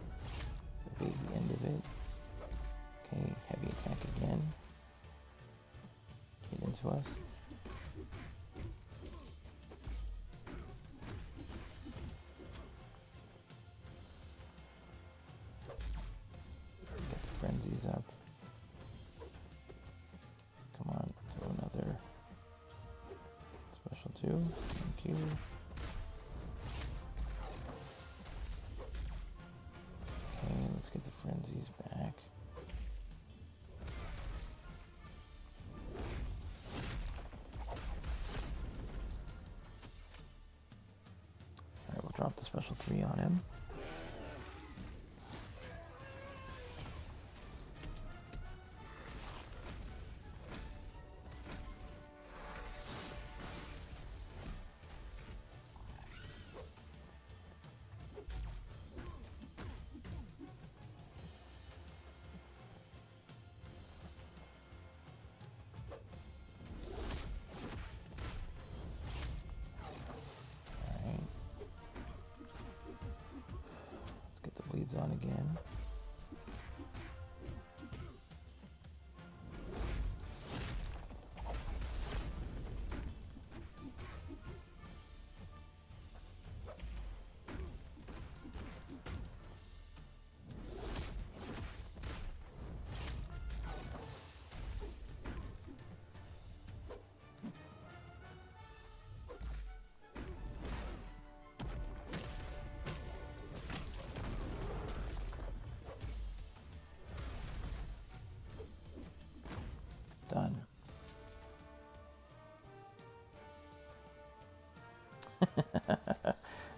evade the end of it. Okay, heavy attack again. Get into us. Get the frenzies up. Come on, throw another special 2. Thank you. Let's get the frenzies back. Alright, we'll drop the special 3 on him. bleeds on again. Done.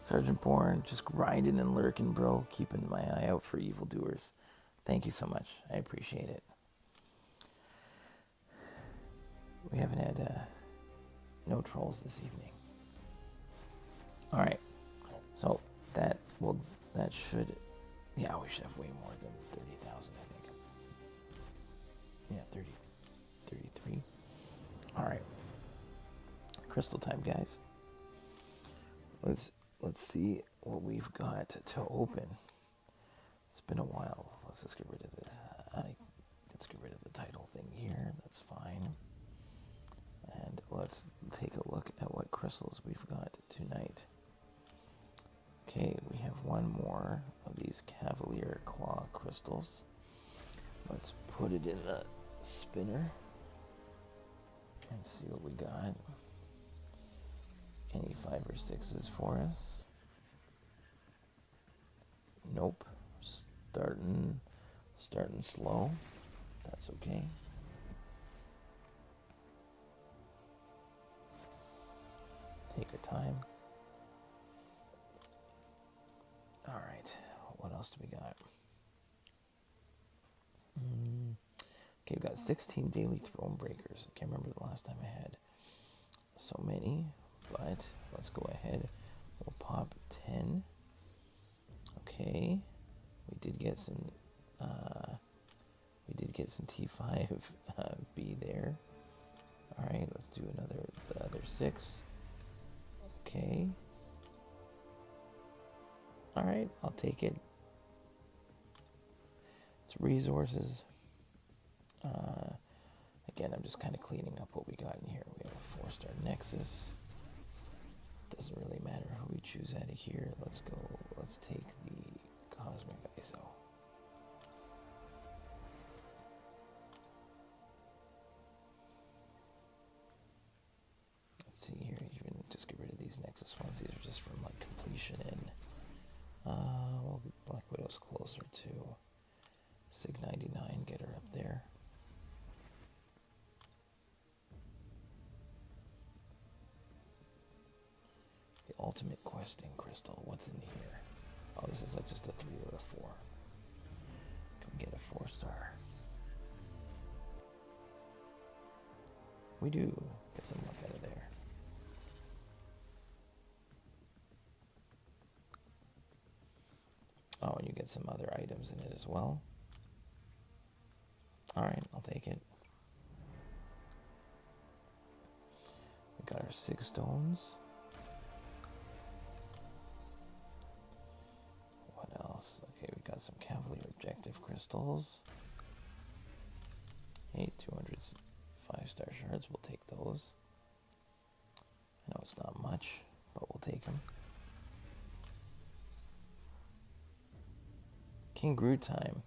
Sergeant Bourne, just grinding and lurking, bro. Keeping my eye out for evildoers. Thank you so much. I appreciate it. We haven't had no trolls this evening. All right. So that should, yeah, we should have way more than 30,000, I think. Yeah, 33. All right. Crystal time, guys. Let's see what we've got to open. It's been a while. Let's just get rid of this. Let's get rid of the title thing here. That's fine. And let's take a look at what crystals we've got tonight. Okay, we have one more of these Cavalier Claw crystals. Let's put it in a spinner and see what we got. Any 5 or 6s for us? Nope. Starting slow. That's okay. Take our time. All right. What else do we got? Okay, we've got 16 daily throne breakers. I can't remember the last time I had so many, but let's go ahead. We'll pop 10. Okay. We did get some T5 B there. All right, let's do the other 6. Okay. All right, I'll take it. It's resources. Again, I'm just kind of cleaning up what we got in here. We have a 4-star Nexus. Doesn't really matter who we choose out of here. Let's go. Let's take the Cosmic ISO. Let's see here. Even just get rid of these Nexus ones. These are just from like completion in. Well, Black Widow's closer to Sig 99. Get her up there. The Ultimate Questing Crystal. What's in here? Oh, this is like just a 3 or a 4. Can we get a 4-star? We do get some luck out of there. Oh, and you get some other items in it as well. Alright, I'll take it. We got our 6 stones. What else? Okay, we got some Cavalier Objective Crystals. Hey, 200 5-star shards. We'll take those. I know it's not much, but we'll take them. King Groot time.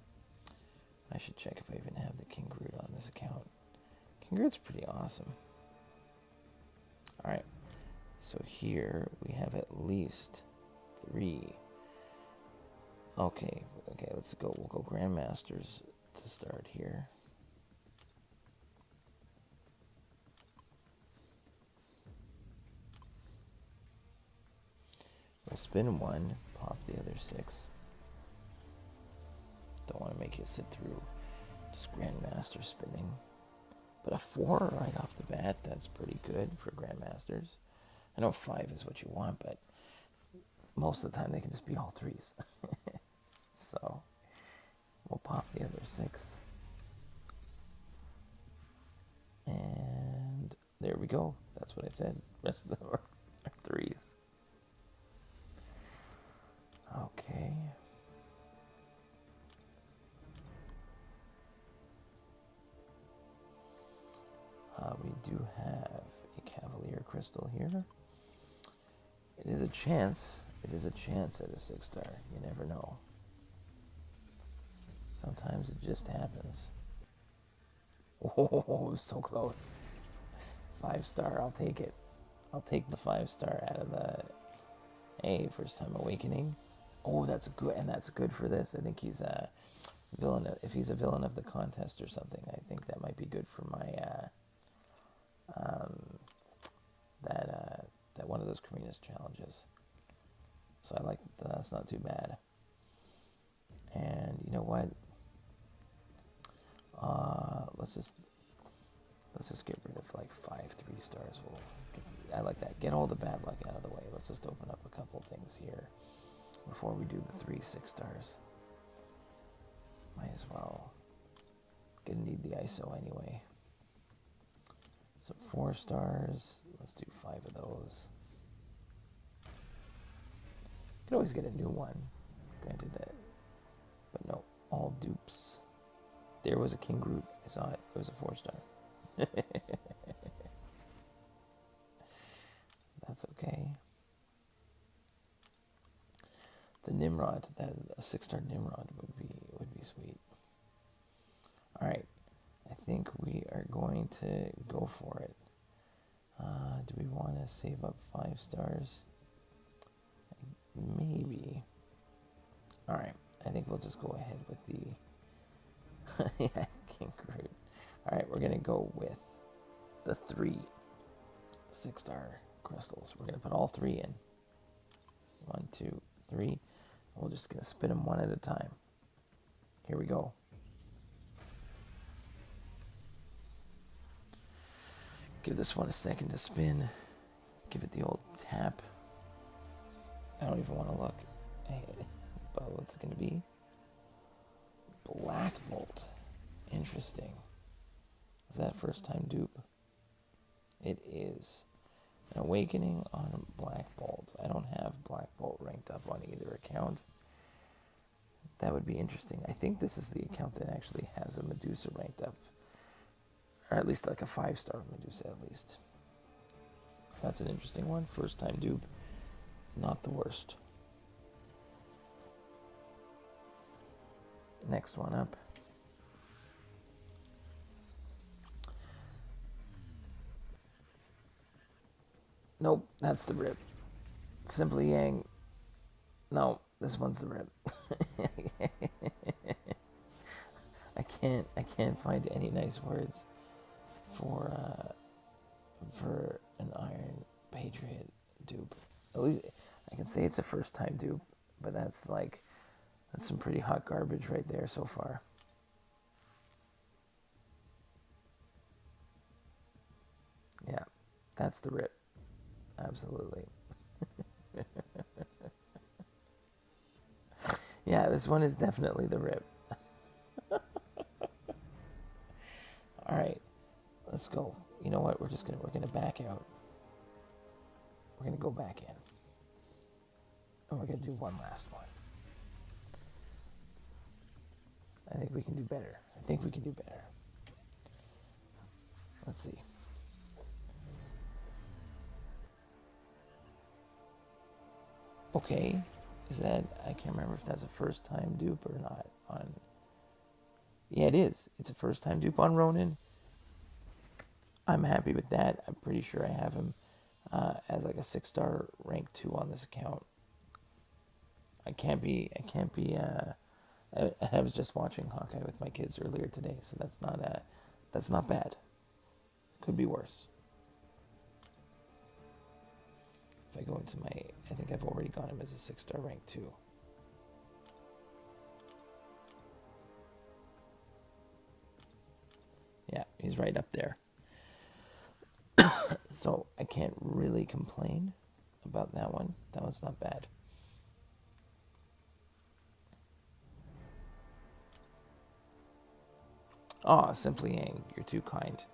I should check if I even have the King Groot on this account. King Groot's pretty awesome. Alright, so here we have at least 3. Okay, let's go. We'll go Grandmasters to start here. We'll spin 1, pop the other 6. Don't want to make you sit through just Grandmaster spinning. But a 4 right off the bat, that's pretty good for Grandmasters. I know 5 is what you want, but most of the time they can just be all 3s. So, we'll pop the other 6. And there we go. That's what I said. Rest of them are 3s. Okay. We do have a Cavalier Crystal here. It is a chance. It is a chance at a 6-star. You never know. Sometimes it just happens. Oh, so close. 5-star, I'll take it. I'll take the 5-star out of the first time awakening. Oh, that's good, and that's good for this. I think he's a villain. If he's a villain of the contest or something, I think that might be good for my that one of those Karina's challenges. So I like that's not too bad. And you know what? Let's just get rid of like 5 3-stars. I like that. Get all the bad luck out of the way. Let's just open up a couple things here before we do the 3 6-stars. Might as well. Gonna need the ISO anyway. So 4 stars. Let's do 5 of those. Could always get a new one. Granted that. But no, all dupes. There was a King Groot. I saw it. It was a 4-star. That's okay. The Nimrod, a 6-star Nimrod would be sweet. All right, I think we are going to go for it. Do we want to save up 5 stars? Maybe. All right, I think we'll just go ahead with the yeah, King Groot. All right, we're gonna go with the 3 6-star crystals. We're gonna put all 3 in. 1, 2, 3. We're just gonna spin them one at a time. Here we go. Give this one a second to spin. Give it the old tap. I don't even want to look. But what's it gonna be? Black Bolt. Interesting. Is that a first time dupe? It is. An awakening on Black Bolt. I don't have Black Bolt ranked up on either account. That would be interesting. I think this is the account that actually has a Medusa ranked up. Or at least like a 5-star Medusa at least. So that's an interesting one. First time dupe. Not the worst. Next one up. Nope, that's the rip. Simply Yang. No, this one's the rip. I can't find any nice words for an Iron Patriot dupe. At least I can say it's a first time dupe, but that's some pretty hot garbage right there so far. Yeah, that's the rip. Absolutely. Yeah, this one is definitely the rip. All right, let's go. You know what? We're gonna back out. We're gonna go back in, and we're gonna do one last one. I think we can do better. Let's see. Okay, is that, I can't remember if that's a first time dupe or not on, yeah it is, it's a first time dupe on Ronin. I'm happy with that. I'm pretty sure I have him as like a 6-star rank 2 on this account. I was just watching Hawkeye with my kids earlier today, so that's not bad. Could be worse. If I go into I think I've already got him as a 6-star rank 2. Yeah, he's right up there. So I can't really complain about that one. That one's not bad. Oh, Simply Yang, you're too kind.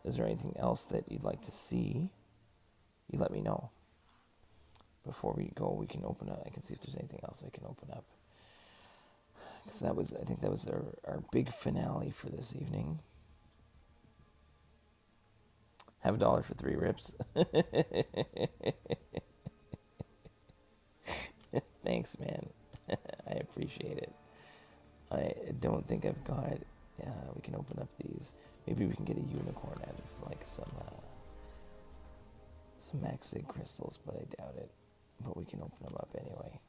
Is there anything else that you'd like to see? You let me know. Before we go, we can open up. I can see if there's anything else I can open up. Because I think that was our big finale for this evening. Have $1 for 3 rips. Thanks, man. I appreciate it. I don't think I've got... we can open up these. Maybe we can get a unicorn out of like some max sig crystals, but I doubt it. But we can open them up anyway.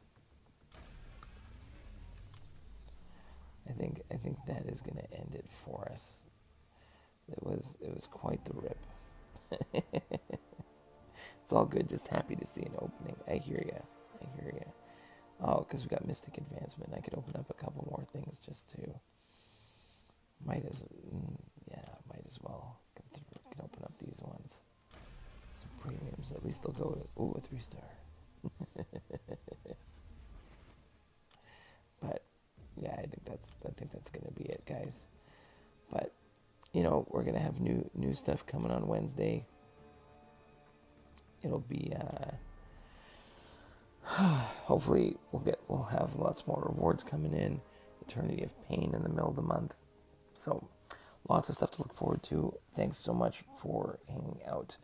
I think that is going to end it for us. It was quite the rip. It's all good. Just happy to see an opening. I hear ya. Oh, because we got Mystic Advancement. I could open up a couple more things just to... Might as well. Can open up these ones. Some premiums. At least they'll go to... Ooh, a 3-star. But, yeah, I think that's going to be it, guys. But, we're going to have new stuff coming on Wednesday. It'll be... hopefully we'll have lots more rewards coming in. Eternity of Pain in the middle of the month. So lots of stuff to look forward to. Thanks so much for hanging out